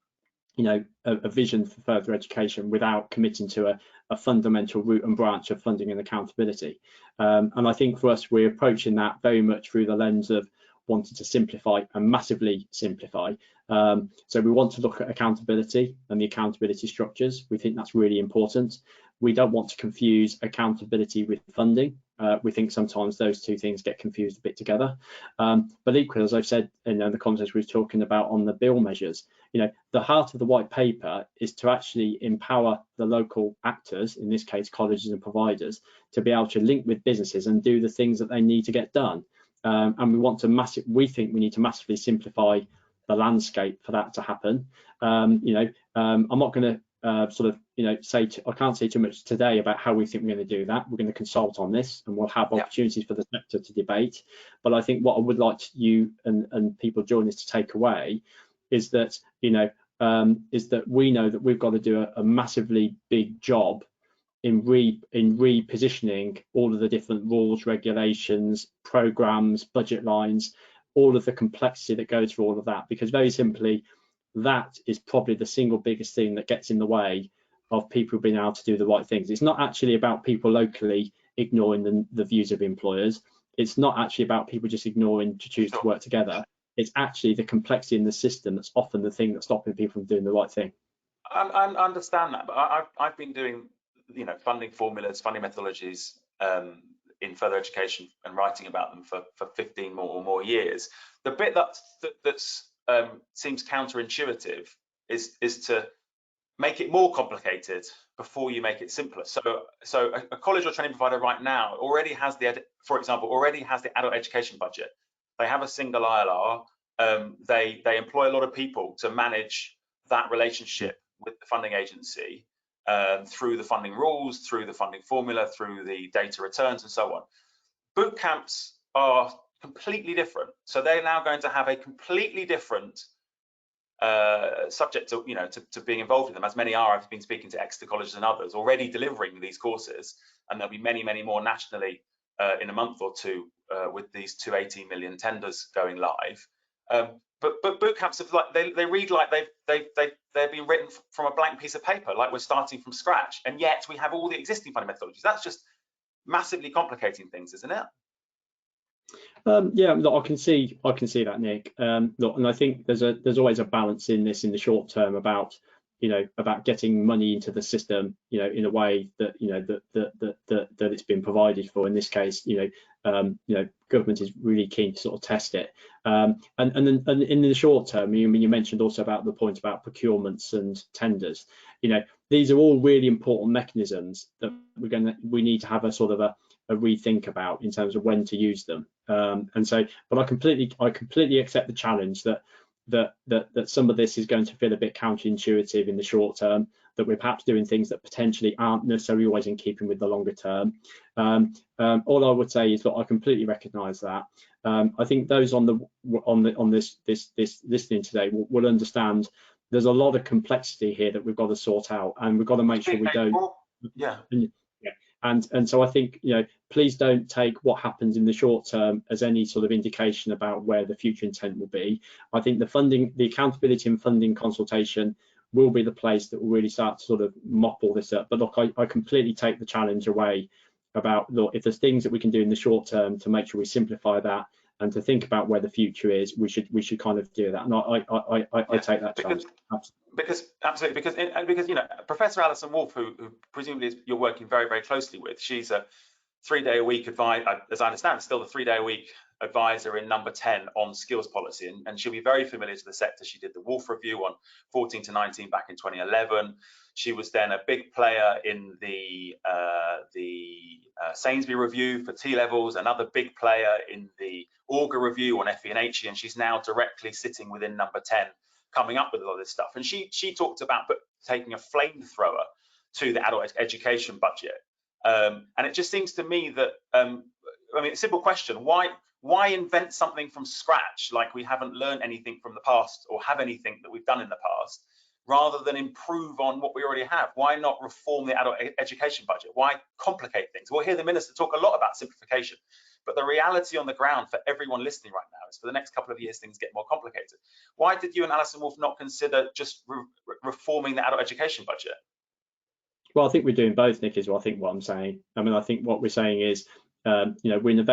a vision for further education without committing to a fundamental root and branch of funding and accountability. And I think for us, we're approaching that very much through the lens of wanting to simplify and massively simplify. So we want to look at accountability and the accountability structures. We think that's really important. We don't want to confuse accountability with funding. We think sometimes those two things get confused a bit together. But equally, as I've said in the context we were talking about on the bill measures, the heart of the white paper is to actually empower the local actors, in this case colleges and providers, to be able to link with businesses and do the things that they need to get done. And we think we need to massively simplify the landscape for that to happen. I'm not going to I can't say too much today about how we think we're going to do that. We're going to consult on this, and we'll have opportunities for the sector to debate. But I think what I would like you and people joining us to take away is that we know that we've got to do a massively big job in repositioning all of the different rules, regulations, programs, budget lines, all of the complexity that goes through all of that, because very simply, that is probably the single biggest thing that gets in the way of people being able to do the right things. It's not actually about people locally ignoring the views of employers. It's not actually about people just ignoring to choose to work together. It's actually the complexity in the system that's often the thing that's stopping people from doing the right thing.
I understand that, but I've been doing funding formulas, funding methodologies in further education and writing about them for 15 or more years. The bit that's seems counterintuitive is to make it more complicated before you make it simpler. So a college or training provider right now already has for example, the adult education budget. They have a single ILR. They employ a lot of people to manage that relationship with the funding agency through the funding rules, through the funding formula, through the data returns, and so on. Boot camps are completely different. So they're now going to have a completely different subject to being involved in them, as many are. I've been speaking to Exeter colleges and others already delivering these courses, and there'll be many, many more nationally in a month or two with these 280 million tenders going live. But boot camps they read like they've been written from a blank piece of paper, like we're starting from scratch, and yet we have all the existing funding methodologies. That's just massively complicating things, isn't it?
Yeah, look, I can see that, Nick. Look, and I think there's always a balance in this in the short term about getting money into the system, in a way that that it's been provided for. In this case, government is really keen to sort of test it. And in the short term, you mentioned also about the point about procurements and tenders. These are all really important mechanisms that we need to have a sort of a rethink about in terms of when to use them. But I completely accept the challenge that some of this is going to feel a bit counterintuitive in the short term, that we're perhaps doing things that potentially aren't necessarily always in keeping with the longer term. All I would say is that I completely recognise that. I think those on this listening today will understand there's a lot of complexity here that we've got to sort out, and we've got to make sure we don't.
Yeah.
And so I think, please don't take what happens in the short term as any sort of indication about where the future intent will be. I think the accountability and funding consultation will be the place that will really start to sort of mop all this up. But look, I completely take the challenge away about, look, if there's things that we can do in the short term to make sure we simplify that and to think about where the future is, we should kind of do that. And I take that challenge.
Because Professor Alison Wolfe, who presumably you're working very, very closely with, she's a 3-day-a-week advisor, as I understand, still the 3-day-a-week advisor in number 10 on skills policy, and she'll be very familiar to the sector. She did the Wolfe review on 14 to 19 back in 2011. She was then a big player in the Sainsbury review for T-levels, another big player in the Auger review on FE and HE, and she's now directly sitting within number 10, coming up with a lot of this stuff. And she talked about taking a flamethrower to the adult education budget. And it just seems to me that, I mean, a simple question, why invent something from scratch, like we haven't learned anything from the past or have anything that we've done in the past, rather than improve on what we already have? Why not reform the adult education budget? Why complicate things? We'll hear the minister talk a lot about simplification, but the reality on the ground for everyone listening right now is for the next couple of years, things get more complicated. Why did you and Alison Wolf not consider just reforming the adult education budget?
Well, I think we're doing both, Nick, is what I think what I'm saying. I mean, I think what we're saying is, you know, we're in a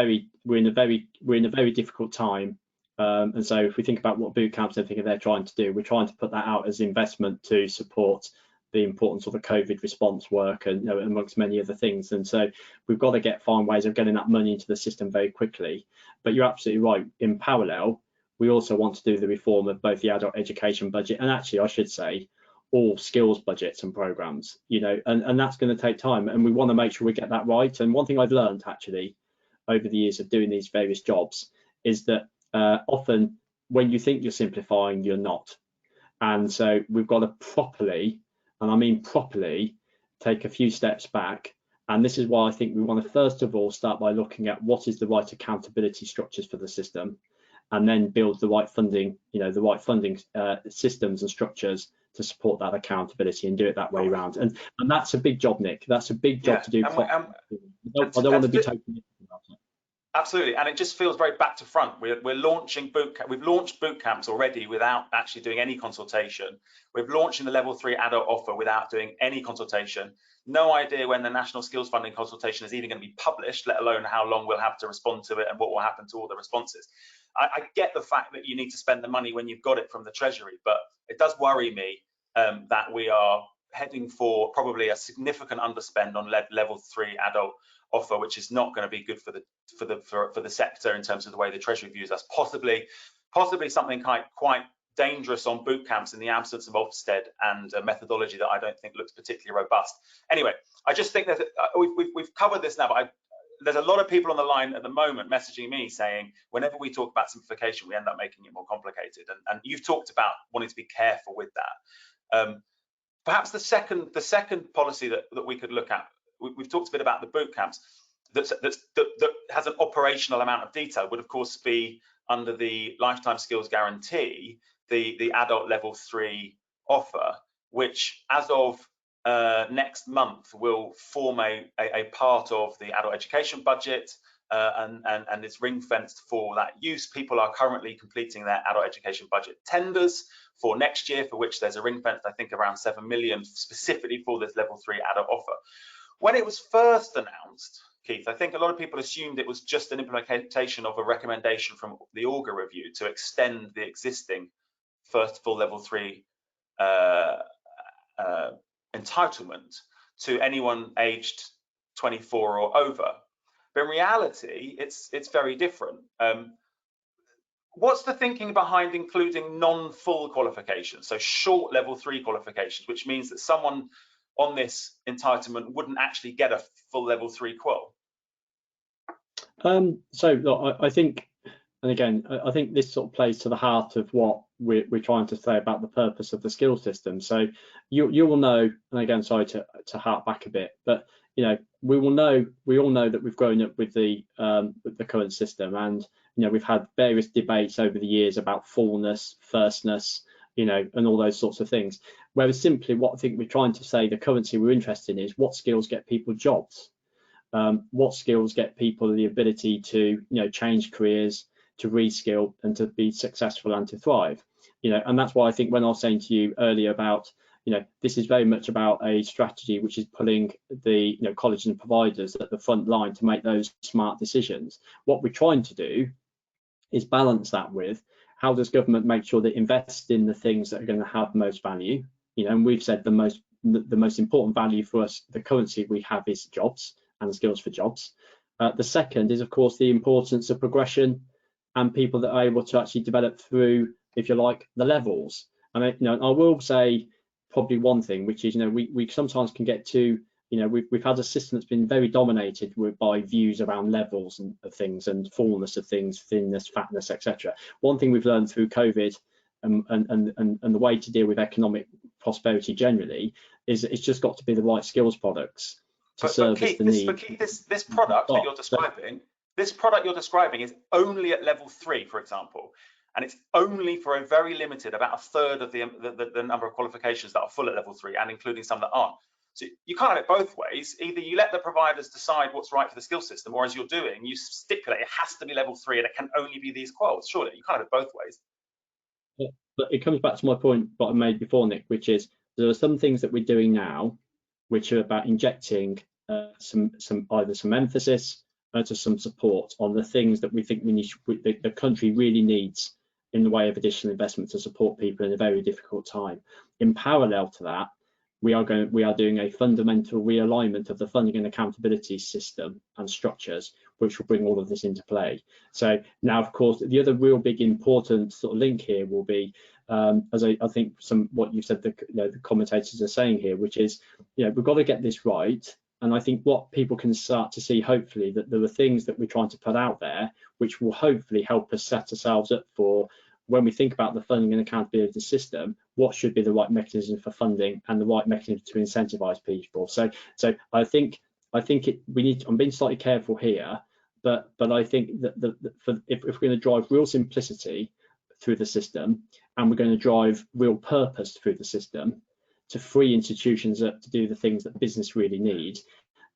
very difficult time. And so if we think about what boot camps and everything they're trying to do, we're trying to put that out as investment to support the importance of the COVID response work, and, you know, amongst many other things. And so we've got to find ways of getting that money into the system very quickly. But you're absolutely right. In parallel, we also want to do the reform of both the adult education budget and, actually, I should say, all skills budgets and programs, you know, and that's going to take time, and we want to make sure we get that right. And one thing I've learned, actually, over the years of doing these various jobs is that often when you think you're simplifying, you're not. And so we've got to properly, and I mean properly, take a few steps back. And this is why I think we want to first of all start by looking at what is the right accountability structures for the system, and then build the right funding, you know, the right funding systems and structures to support that accountability, and do it that way around. And that's a big job, Nick. That's a big job to do. I don't want to be totally about it.
Absolutely, and it just feels very back to front. We're launching we've launched boot camps already without actually doing any consultation. We're launching the level 3 adult offer without doing any consultation. No idea when the national skills funding consultation is even going to be published, let alone how long we'll have to respond to it and what will happen to all the responses. I get the fact that you need to spend the money when you've got it from the Treasury, but it does worry me that we are heading for probably a significant underspend on level 3 adult offer, which is not going to be good for the sector in terms of the way the Treasury views us. Possibly something quite dangerous on boot camps in the absence of Ofsted and a methodology that I don't think looks particularly robust. Anyway, I just think that we've covered this now, but there's a lot of people on the line at the moment messaging me saying whenever we talk about simplification, we end up making it more complicated. And you've talked about wanting to be careful with that. Perhaps the second policy that we could look at, we've talked a bit about the boot camps, that has an operational amount of detail, would of course be under the lifetime skills guarantee, the adult level 3 offer, which as of next month will form a part of the adult education budget, and it's ring fenced for that use. People are currently completing their adult education budget tenders for next year, for which there's a ring fence, I think around 7 million specifically for this level 3 adult offer. When it was first announced, Keith, I think a lot of people assumed it was just an implementation of a recommendation from the Auger review to extend the existing first full level 3 entitlement to anyone aged 24 or over. But in reality, it's very different. What's the thinking behind including non-full qualifications, so short level 3 qualifications, which means that someone on this entitlement wouldn't actually get a full level 3 qual?
So look, I think, and again, I think this sort of plays to the heart of what we're trying to say about the purpose of the skills system. So you will know, and again, sorry to harp back a bit, but you know, we all know that we've grown up with the current system, and you know, we've had various debates over the years about fullness, firstness, you know, and all those sorts of things. Whereas simply what I think we're trying to say, the currency we're interested in is what skills get people jobs, what skills get people the ability to, you know, change careers, to reskill and to be successful and to thrive, you know. And that's why I think when I was saying to you earlier about, you know, this is very much about a strategy which is putting the, you know, colleges and providers at the front line to make those smart decisions. What we're trying to do is balance that with how does government make sure that invest in the things that are going to have most value, you know. And we've said the most important value for us, the currency we have, is jobs and skills for jobs. The second is, of course, the importance of progression and people that are able to actually develop through, if you like, the levels. And you know, I will say probably one thing, which is, you know, we sometimes can get to, you know, we've had a system that's been very dominated by views around levels and of things, and fullness of things, thinness, fatness, etc. One thing we've learned through COVID and the way to deal with economic prosperity generally is it's just got to be the right skills products to service the need.
But Keith, this product that you're describing, this product you're describing is only at level 3, for example, and it's only for a very limited, about a third of the number of qualifications that are full at level 3, and including some that aren't. So you can't have it both ways. Either you let the providers decide what's right for the skill system, or as you're doing, you stipulate it has to be level 3 and it can only be these quals. Surely you can't have it both ways.
But it comes back to my point that I made before, Nick, which is there are some things that we're doing now which are about injecting either some emphasis to some support on the things that we think the country really needs in the way of additional investment to support people in a very difficult time. In parallel to that, we are doing a fundamental realignment of the funding and accountability system and structures, which will bring all of this into play. So now, of course, the other real big important sort of link here will be, as I think what you said, the commentators are saying here, which is, we've got to get this right. And I think what people can start to see, hopefully, that there are things that we're trying to put out there, which will hopefully help us set ourselves up for when we think about the funding and accountability system, what should be the right mechanism for funding and the right mechanism to incentivize people. So I think we need to, I'm being slightly careful here, but I think that if we're going to drive real simplicity through the system, and we're going to drive real purpose through the system to free institutions up to do the things that business really need,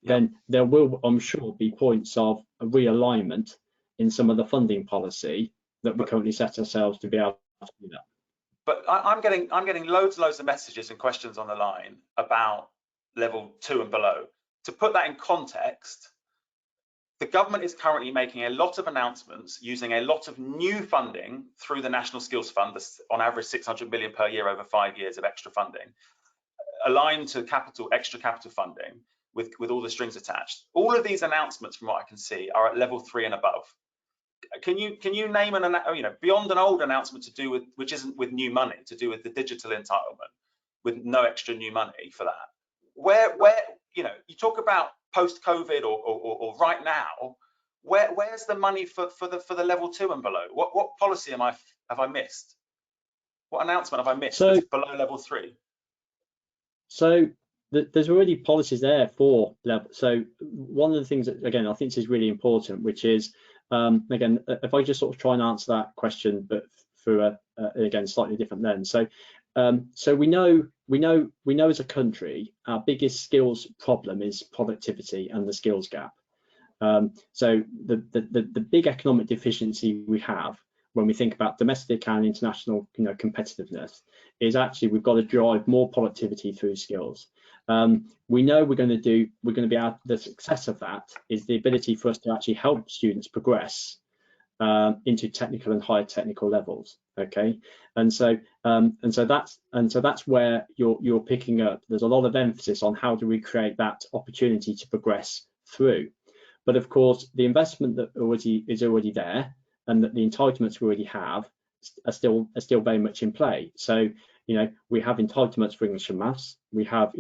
then there will, I'm sure, be points of a realignment in some of the funding policy that we currently set ourselves to be able to do that.
But I'm getting loads of messages and questions on the line about level 2 and below. To put that in context, the government is currently making a lot of announcements using a lot of new funding through the National Skills Fund, on average 600 million per year over 5 years of extra funding, aligned to extra capital funding with all the strings attached. All of these announcements, from what I can see, are at level 3 and above. Can you name beyond an old announcement to do with, which isn't with new money, to do with the digital entitlement, with no extra new money for that? Where you talk about post-COVID or right now, where's the money for the level 2 and below? What policy have I missed? What announcement have I missed that's below level 3?
So there's already policies there for level. So one of the things that, again, I think this is really important, which is, again, if I just sort of try and answer that question, but through a again slightly different lens. So we know as a country, our biggest skills problem is productivity and the skills gap. So the big economic deficiency we have when we think about domestic and international competitiveness is actually we've got to drive more productivity through skills. We know we're going to be able, the success of that is the ability for us to actually help students progress into technical and higher technical levels. Okay, and so that's where you're picking up. There's a lot of emphasis on how do we create that opportunity to progress through. But of course, the investment that is already there, and that the entitlements we already have are still very much in play. So we have entitlements for English and Maths. We have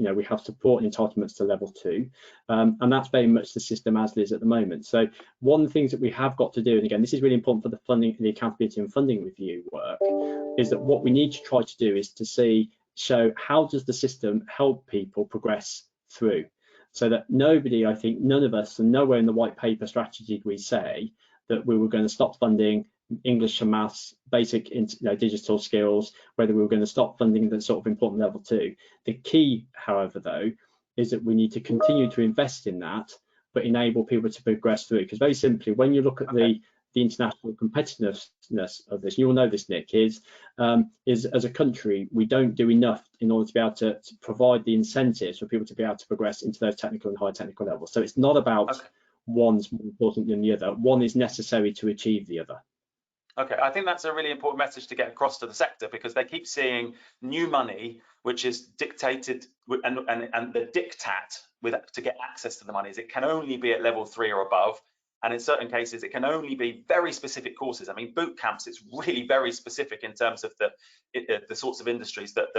support and entitlements to level 2, and that's very much the system as it is at the moment. So one of the things that we have got to do, and again, this is really important for the funding, the accountability and funding review work, is that what we need to try to do is to show how does the system help people progress through, so that nobody, I think none of us, and nowhere in the white paper strategy did we say that we were going to stop funding English and Maths, basic digital skills, whether we were going to stop funding the sort of important level 2. The key, however, though, is that we need to continue to invest in that, but enable people to progress through. Because very simply, when you look at the international competitiveness of this, you will know this, Nick, is as a country, we don't do enough in order to be able to provide the incentives for people to be able to progress into those technical and higher technical levels. So it's not about one's more important than the other. One is necessary to achieve the other.
Okay, I think that's a really important message to get across to the sector, because they keep seeing new money, which is dictated, and the diktat to get access to the money is it can only be at level 3 or above, and in certain cases it can only be very specific courses. I mean, boot camps, it's really very specific in terms of the sorts of industries that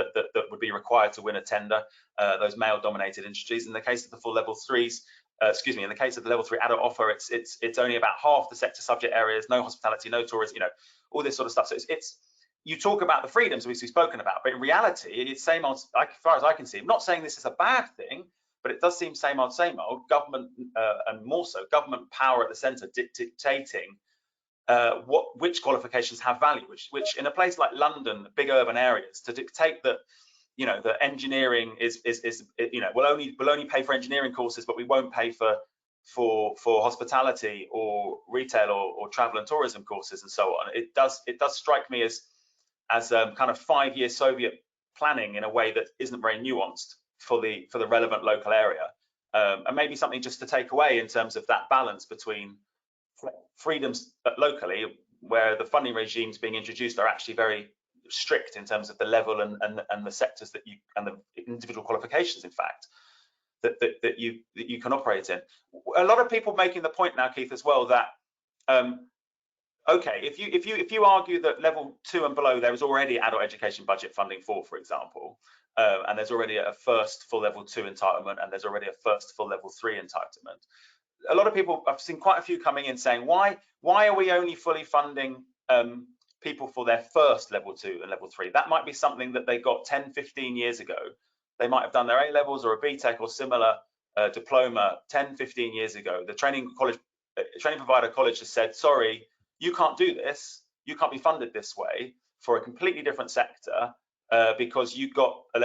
would be required to win a tender, those male-dominated industries. In the case of the full level 3s, in the case of the level 3 adult offer, it's only about half the sector subject areas, no hospitality, no tourism, all this sort of stuff. So you talk about the freedoms we've spoken about, but in reality, it's same old, as far as I can see. I'm not saying this is a bad thing, but it does seem same old, government, and more so government power at the centre dictating which qualifications have value, which in a place like London, big urban areas, to dictate that, you know, that engineering is you know, we'll only pay for engineering courses, but we won't pay for hospitality or retail or travel and tourism courses and so on. It does strike me as kind of 5-year Soviet planning in a way that isn't very nuanced for the relevant local area, and maybe something just to take away in terms of that balance between freedoms locally, where the funding regimes being introduced are actually very strict in terms of the level and the sectors that you, and the individual qualifications, in fact, that you can operate in. A lot of people making the point now, Keith, as well, that okay, if you argue that level 2 and below there is already adult education budget funding for example, and there's already a first full level 2 entitlement, and there's already a first full level 3 entitlement. A lot of people, I've seen quite a few coming in saying, why are we only fully funding people for their first level 2 and level 3? That might be something that they got 10, 15 years ago. They might have done their A-levels or a BTEC or similar diploma 10, 15 years ago. The training provider college has said, sorry, you can't do this. You can't be funded this way for a completely different sector because you got a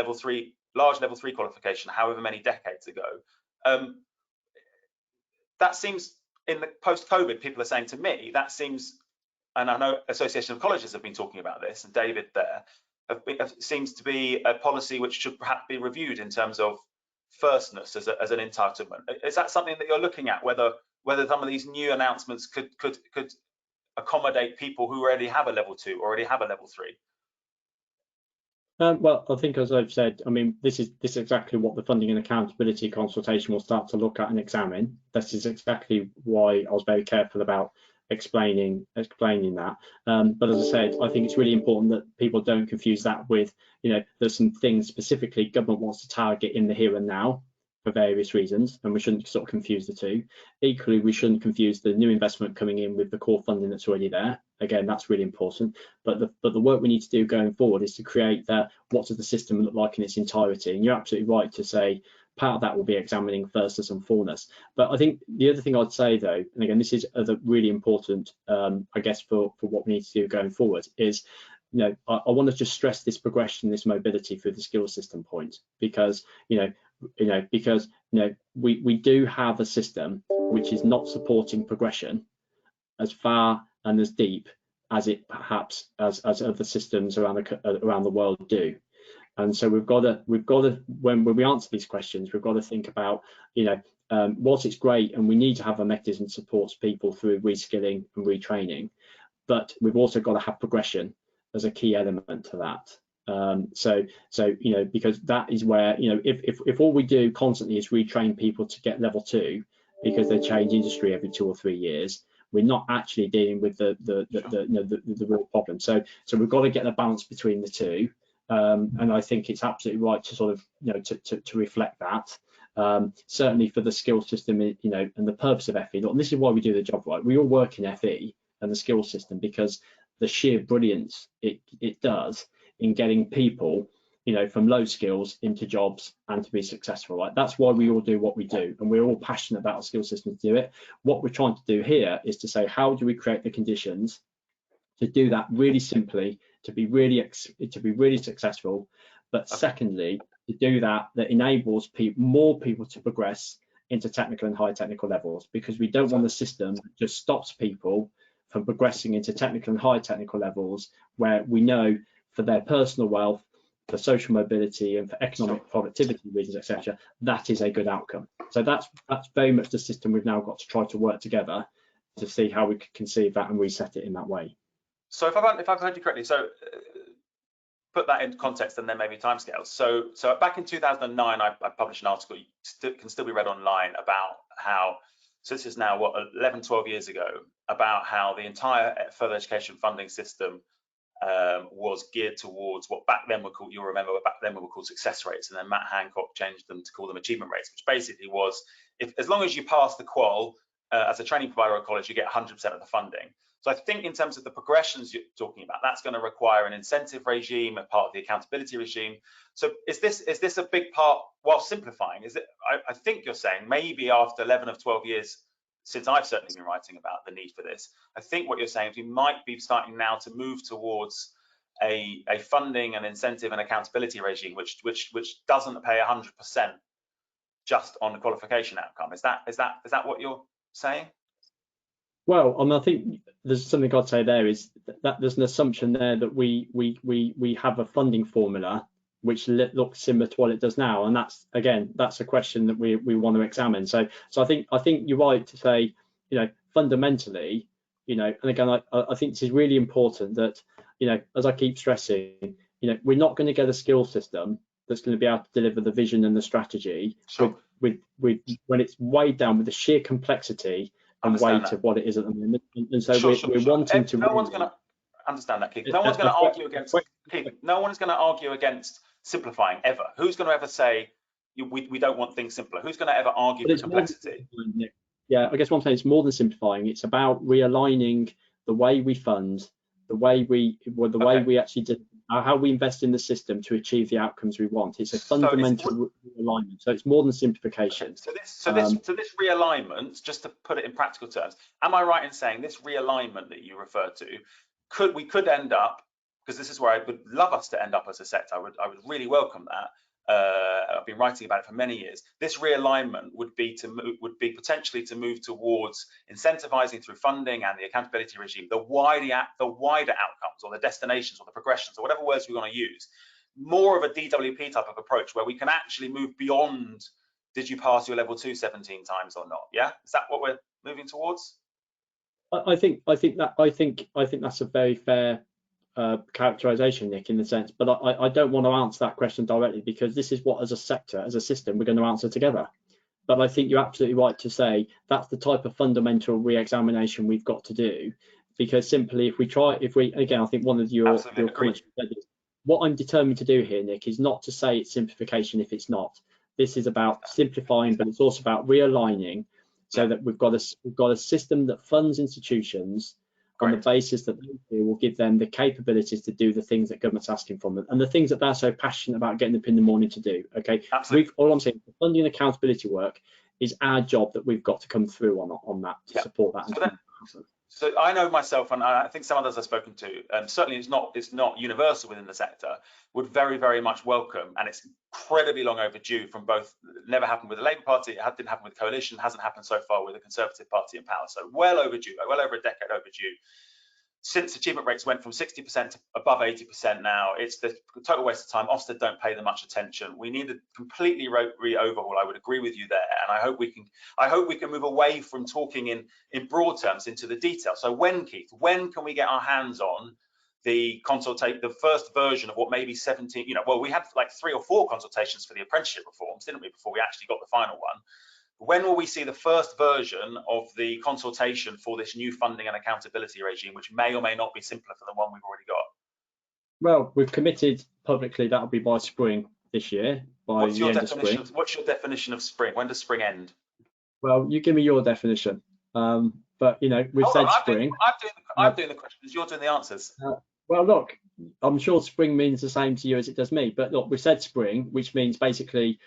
large level 3 qualification, however many decades ago. That seems, in the post-COVID, people are saying to me, that seems, and I know Association of Colleges have been talking about this, and David there, seems to be a policy which should perhaps be reviewed in terms of firstness as an entitlement. Is that something that you're looking at, whether some of these new announcements could accommodate people who already have a level 2, already have a level 3?
Well, I think, as I've said, I mean, this is exactly what the funding and accountability consultation will start to look at and examine. This is exactly why I was very careful about explaining that. But as I said, I think it's really important that people don't confuse that with, you know, there's some things specifically government wants to target in the here and now for various reasons, and we shouldn't sort of confuse the two. Equally, we shouldn't confuse the new investment coming in with the core funding that's already there. Again, that's really important. But the work we need to do going forward is to create what does the system look like in its entirety. And you're absolutely right to say part of that will be examining firstness and fullness. But I think the other thing I'd say, though, and again, this is really important, I guess, for what we need to do going forward, is, you know, I want to just stress this progression, this mobility through the skills system point, because we do have a system which is not supporting progression as far and as deep as it perhaps as other systems around the world do. And so we've got to when we answer these questions, we've got to think about, you know, whilst it's great and we need to have a mechanism that supports people through reskilling and retraining, but we've also got to have progression as a key element to that. So you know, because that is where, you know, if all we do constantly is retrain people to get level 2 because they change industry every 2 or 3 years, we're not actually dealing with the real problem. So we've got to get a balance between the two, and I think it's absolutely right to sort of, you know, to reflect that. Certainly for the skills system, you know, and the purpose of FE. And this is why we do the job right. We all work in FE and the skills system because the sheer brilliance it does in getting people, you know, from low skills into jobs and to be successful. Right? That's why we all do what we do, and we're all passionate about our skill system to do it. What we're trying to do here is to say, how do we create the conditions to do that really simply, to be really successful, but secondly, to do that enables more people to progress into technical and high technical levels, because we don't want a system that just stops people from progressing into technical and high technical levels where we know for their personal wealth, for social mobility and for economic productivity reasons, etc., that is a good outcome. So that's very much the system we've now got to try to work together to see how we can conceive that and reset it in that way. So
if I've heard you correctly, so put that into context and then maybe timescales. So back in 2009, I published an article, can still be read online, about how, so this is now what, 11, 12 years ago, about how the entire further education funding system was geared towards what back then were called, you'll remember, back then were called success rates, and then Matt Hancock changed them to call them achievement rates, which basically was, as long as you pass the qual as a training provider or college, you get 100% of the funding. So I think in terms of the progressions you're talking about, that's going to require an incentive regime, a part of the accountability regime. So is this a big part, while simplifying? Is it? I think you're saying maybe after 11 of 12 years, since I've certainly been writing about the need for this, I think what you're saying is we might be starting now to move towards a funding and incentive and accountability regime, which doesn't pay 100% just on the qualification outcome. Is that what you're saying?
Well, I think there's something I'd say there is that there's an assumption there that we have a funding formula which looks similar to what it does now, and that's a question that we want to examine. So I think you're right to say, fundamentally, and again, I think this is really important that, as I keep stressing, we're not going to get a skill system that's going to be able to deliver the vision and the strategy with when it's weighed down with the sheer complexity and weight of what it is at the moment. And so we're wanting to.
No one's going to understand that, Keith. No one's going to argue against. Keith, no one's going to argue against simplifying ever. Who's going to ever say we don't want things simpler? Who's going to ever argue for complexity?
Yeah, I guess one thing, it's more than simplifying. It's about realigning the way we fund, the way we actually did, how we invest in the system to achieve the outcomes we want. It's a fundamental realignment. So it's more than simplification.
Okay. So this realignment, just to put it in practical terms, am I right in saying this realignment that you refer to, we could end up, because this is where I would love us to end up as a sector. I would really welcome that. I've been writing about it for many years. This realignment would be potentially to move towards incentivizing through funding and the accountability regime the wider outcomes or the destinations or the progressions or whatever words we want to use, more of a DWP type of approach where we can actually move beyond did you pass your level 2 17 times or not? Yeah, is that what we're moving towards?
I think that's a very fair characterization, Nick, in the sense, but I don't want to answer that question directly, because this is what, as a sector, as a system, we're going to answer together. But I think you're absolutely right to say that's the type of fundamental re-examination we've got to do, because simply again, I think one of your comments said is, what I'm determined to do here, Nick, is not to say it's simplification if it's not. This is about simplifying, but it's also about realigning so that we've got a system that funds institutions on the basis that they will give them the capabilities to do the things that government's asking from them and the things that they're so passionate about getting up in the morning to do. Okay, all I'm saying, the funding and accountability work is our job that we've got to come through on that to support that.
So I know myself, and I think some others I've spoken to, certainly it's not universal within the sector, would very, very much welcome, and it's incredibly long overdue from both. Never happened with the Labour Party, it didn't happen with the Coalition, hasn't happened so far with the Conservative Party in power. So well overdue, well over a decade overdue. Since achievement rates went from 60% to above 80% now, it's the total waste of time. Ofsted don't pay them much attention. We need a completely overhaul. I would agree with you there, and I hope we can move away from talking in broad terms into the detail. So when can we get our hands on the first version of what maybe 17? Well, we had like 3 or 4 consultations for the apprenticeship reforms, didn't we, before we actually got the final one? When will we see the first version of the consultation for this new funding and accountability regime, which may or may not be simpler for the one we've already got?
Well, we've committed publicly that'll be by spring this year.
What's your definition of spring? When does spring end?
Well, you give me your definition. But we've said spring.
I'm doing the questions. You're doing the answers.
Well, look, I'm sure spring means the same to you as it does me. But look, we've said spring, which means basically,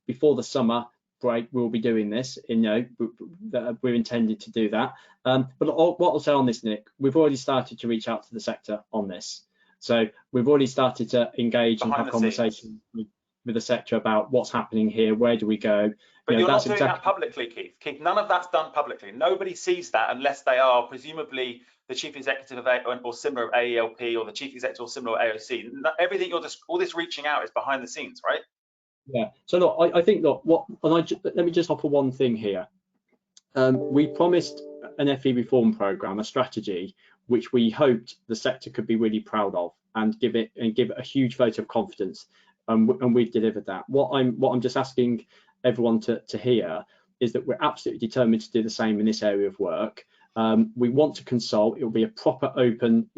before the summer break, we'll be doing this. We're intended to do that. But what I'll say on this, Nick, we've already started to reach out to the sector on this. So we've already started to engage and have conversations with the sector about what's happening here. Where do we go?
But you're not doing that publicly, Keith. None of that's done publicly. Nobody sees that unless they are presumably the chief executive of or similar of AELP or the chief executive or similar of AOC. Everything all this reaching out is behind the scenes, right?
Yeah. So look, I think let me just offer one thing here. We promised an FE reform programme, a strategy, which we hoped the sector could be really proud of and give it a huge vote of confidence. And we've delivered that. What I'm just asking everyone to hear is that we're absolutely determined to do the same in this area of work. We want to consult. It will be a proper open,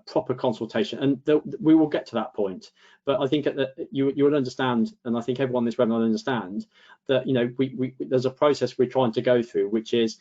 proper consultation, and we will get to that point. But I think you will understand, and I think everyone in this webinar will understand that there's a process we're trying to go through, which is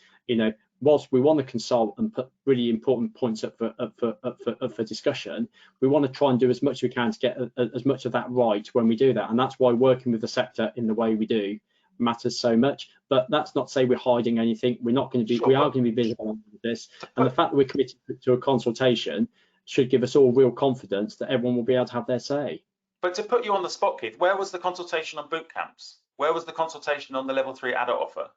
whilst we want to consult and put really important points up for discussion, we want to try and do as much as we can to get as much of that right when we do that, and that's why working with the sector in the way we do matters so much. But that's not to say we're hiding anything. We're not going to be. Sure. We are going to be visible on this, and the fact that we're committed to a consultation should give us all real confidence that everyone will be able to have their say.
But to put you on the spot, Keith, where was the consultation on boot camps? Where was the consultation on the level 3 adult offer?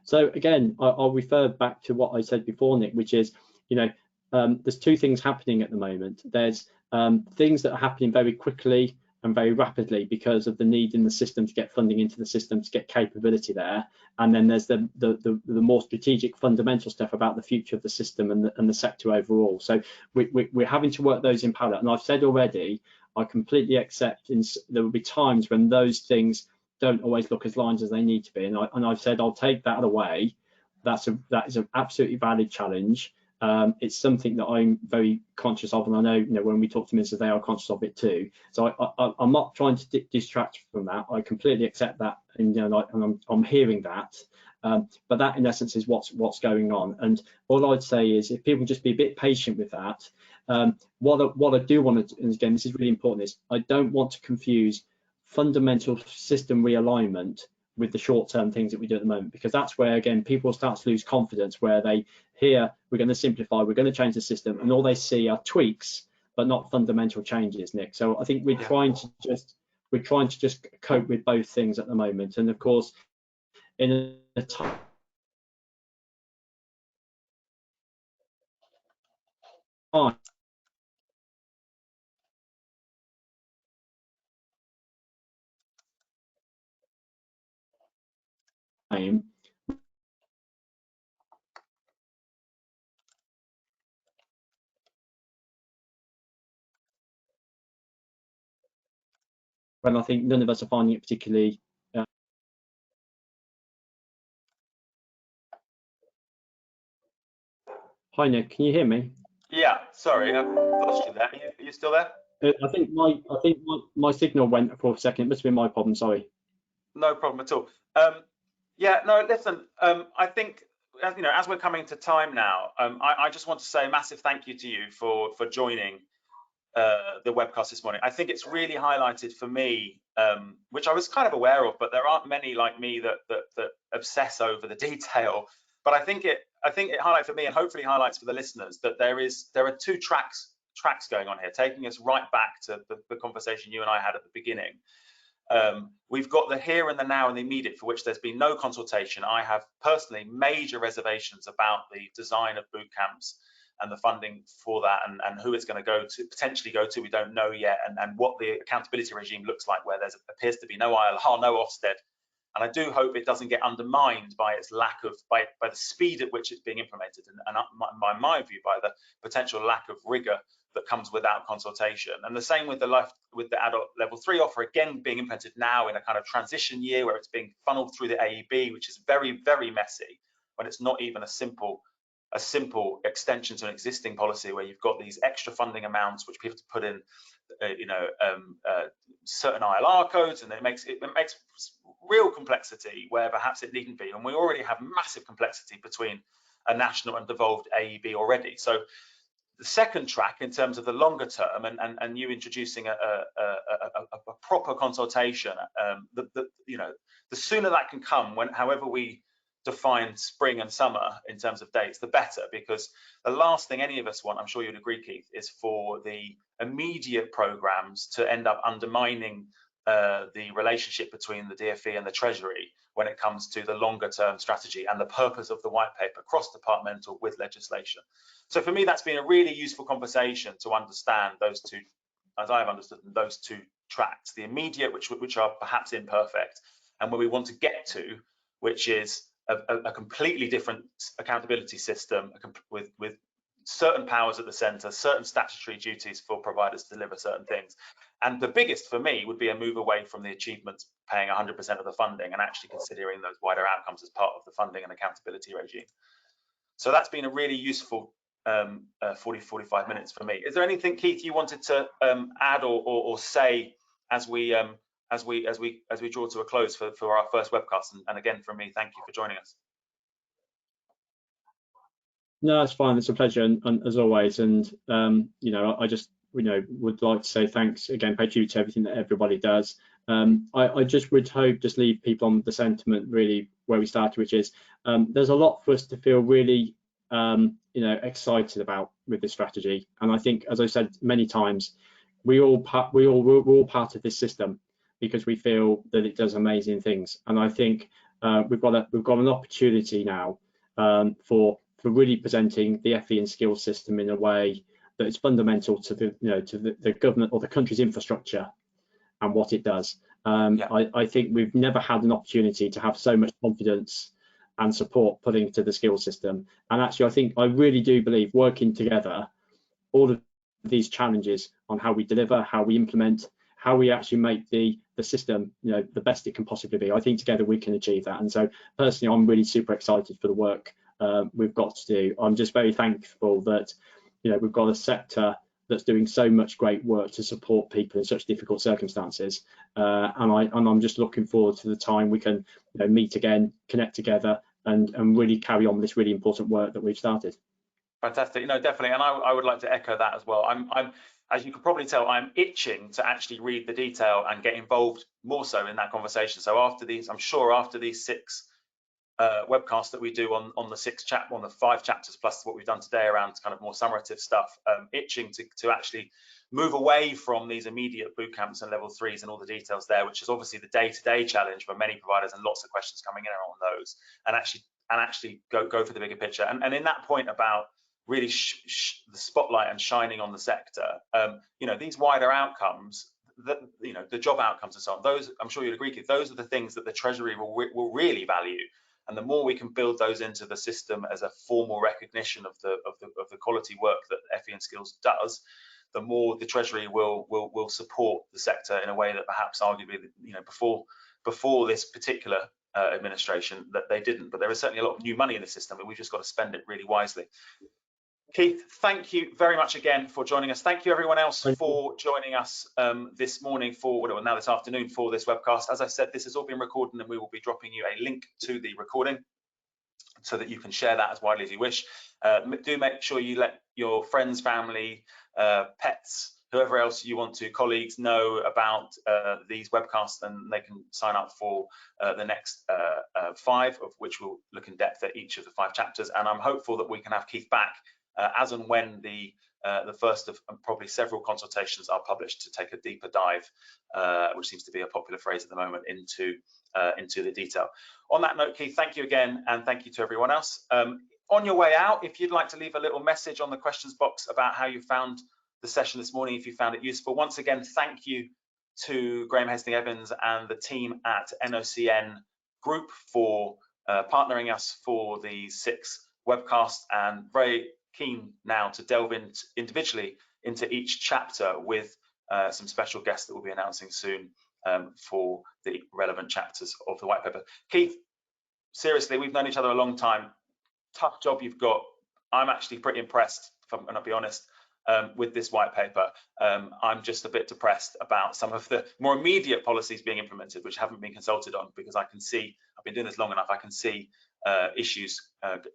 So again, I'll refer back to what I said before, Nick, which is, there's two things happening at the moment. There's things that are happening very quickly and very rapidly because of the need in the system to get funding into the system to get capability there. And then there's the more strategic fundamental stuff about the future of the system and the sector overall. So we're having to work those in parallel. And I've said already, I completely accept there will be times when those things don't always look as aligned as they need to be. And I've said I'll take that away. That is an absolutely valid challenge. It's something that I'm very conscious of, and I know, when we talk to ministers, they are conscious of it too. So I'm not trying to distract from that. I completely accept that, and I'm hearing that. But that, in essence, is what's going on. And all I'd say is, if people just be a bit patient with that. What I do want to, and again, this is really important, is I don't want to confuse fundamental system realignment with the short-term things that we do at the moment, because that's where, again, people start to lose confidence, where they hear we're going to simplify, we're going to change the system, and all they see are tweaks but not fundamental changes, Nick. So I think we're trying to just cope with both things at the moment. And of course, in a time when I think none of us are finding it particularly. Hi, Nick, can you hear me?
Yeah, sorry, I've lost you there. Are you still there?
I think my signal went for a second. It must have been my problem. Sorry.
No problem at all. Yeah, no, listen. I think, as we're coming to time now, I just want to say a massive thank you to you for joining the webcast this morning. I think it's really highlighted for me, which I was kind of aware of, but there aren't many like me that obsess over the detail. But I think it highlights for me, and hopefully highlights for the listeners, that there are two tracks going on here, taking us right back to the conversation you and I had at the beginning. We've got the here and the now and the immediate, for which there's been no consultation. I have personally major reservations about the design of boot camps and the funding for that, and who it's going to potentially go to, we don't know yet, and what the accountability regime looks like, where there appears to be no ILR, no Ofsted. And I do hope it doesn't get undermined by its lack of, by the speed at which it's being implemented, and by my view, by the potential lack of rigor that comes without consultation. And the same with the adult level 3 offer, again being implemented now in a kind of transition year where it's being funneled through the AEB, which is very, very messy, when it's not even a simple extension to an existing policy, where you've got these extra funding amounts which people have to put in, certain ILR codes, and it makes real complexity where perhaps it needn't be. And we already have massive complexity between a national and devolved AEB already. So the second track, in terms of the longer term, and you introducing a proper consultation, the sooner that can come, however we define spring and summer in terms of dates, the better, because the last thing any of us want, I'm sure you'd agree, Keith, is for the immediate programs to end up undermining the relationship between the DfE and the Treasury when it comes to the longer term strategy and the purpose of the white paper, cross-departmental with legislation. So for me, that's been a really useful conversation to understand those two, as I've understood them, those two tracks, the immediate, which are perhaps imperfect, and where we want to get to, which is a completely different accountability system with certain powers at the centre, certain statutory duties for providers to deliver certain things. And the biggest for me would be a move away from the achievements paying 100% of the funding and actually considering those wider outcomes as part of the funding and accountability regime. So that's been a really useful 45 minutes for me. Is there anything, Keith, you wanted to add or say as we draw to a close for our first webcast? And again, from me, thank you for joining us.
No, that's fine. It's a pleasure, and as always. And you know, I just would like to say thanks again, pay tribute to everything that everybody does. I just would hope just leave people on the sentiment really where we started, which is there's a lot for us to feel really excited about with this strategy. And I think, as I said many times, we're all part of this system because we feel that it does amazing things. And I think we've got an opportunity now for really presenting the FE and skills system in a way that is fundamental to the government or the country's infrastructure and what it does. I think we've never had an opportunity to have so much confidence and support put into the skills system. And actually, I really do believe working together, all of these challenges on how we deliver, how we implement, how we actually make the system the best it can possibly be. I think together we can achieve that. And so personally, I'm really super excited for the work we've got to do. I'm just very thankful that we've got a sector that's doing so much great work to support people in such difficult circumstances, and I'm just looking forward to the time we can meet again, connect together, and really carry on this really important work that we've started.
Fantastic. No, definitely, and I would like to echo that as well. I'm as you can probably tell, I'm itching to actually read the detail and get involved more so in that conversation. So after these, I'm sure after these 6 webcasts that we do on the 5 chapters plus what we've done today around kind of more summative stuff, itching to actually move away from these immediate boot camps and level 3s and all the details there, which is obviously the day-to-day challenge for many providers and lots of questions coming in on those, and actually go for the bigger picture. And in that point about really the spotlight and shining on the sector, these wider outcomes, the job outcomes and so on, those, I'm sure you'd agree, Keith, those are the things that the Treasury will really value. And the more we can build those into the system as a formal recognition of the quality work that FE and Skills does, the more the Treasury will support the sector in a way that perhaps arguably before this particular administration that they didn't. But there is certainly a lot of new money in the system, and we've just got to spend it really wisely. Keith, thank you very much again for joining us. Thank you everyone else for joining us this morning now this afternoon for this webcast. As I said, this has all been recorded, and we will be dropping you a link to the recording so that you can share that as widely as you wish. Do make sure you let your friends, family, pets, whoever else you want to, colleagues, know about these webcasts, and they can sign up for the next 5, of which we'll look in depth at each of the 5 chapters. And I'm hopeful that we can have Keith back as and when the first of probably several consultations are published to take a deeper dive, which seems to be a popular phrase at the moment, into the detail. On that note, Keith, thank you again, and thank you to everyone else. On your way out, if you'd like to leave a little message on the questions box about how you found the session this morning, if you found it useful. Once again, thank you to Graham Hastings-Evans and the team at Nocn Group for partnering us for the 6 webcasts, and very keen now to delve individually into each chapter with some special guests that we'll be announcing soon for the relevant chapters of the white paper. Keith, seriously, we've known each other a long time. Tough job you've got. I'm actually pretty impressed, if I'm going to be honest, with this white paper. I'm just a bit depressed about some of the more immediate policies being implemented, which haven't been consulted on, because I can see, I've been doing this long enough, I can see issues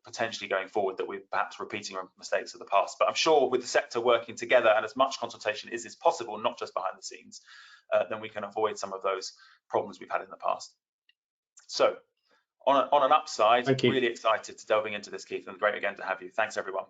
potentially going forward that we're perhaps repeating mistakes of the past. But I'm sure with the sector working together and as much consultation as is possible, not just behind the scenes, then we can avoid some of those problems we've had in the past. So on an upside, really excited to delving into this, Keith, and great again to have you. Thanks, everyone.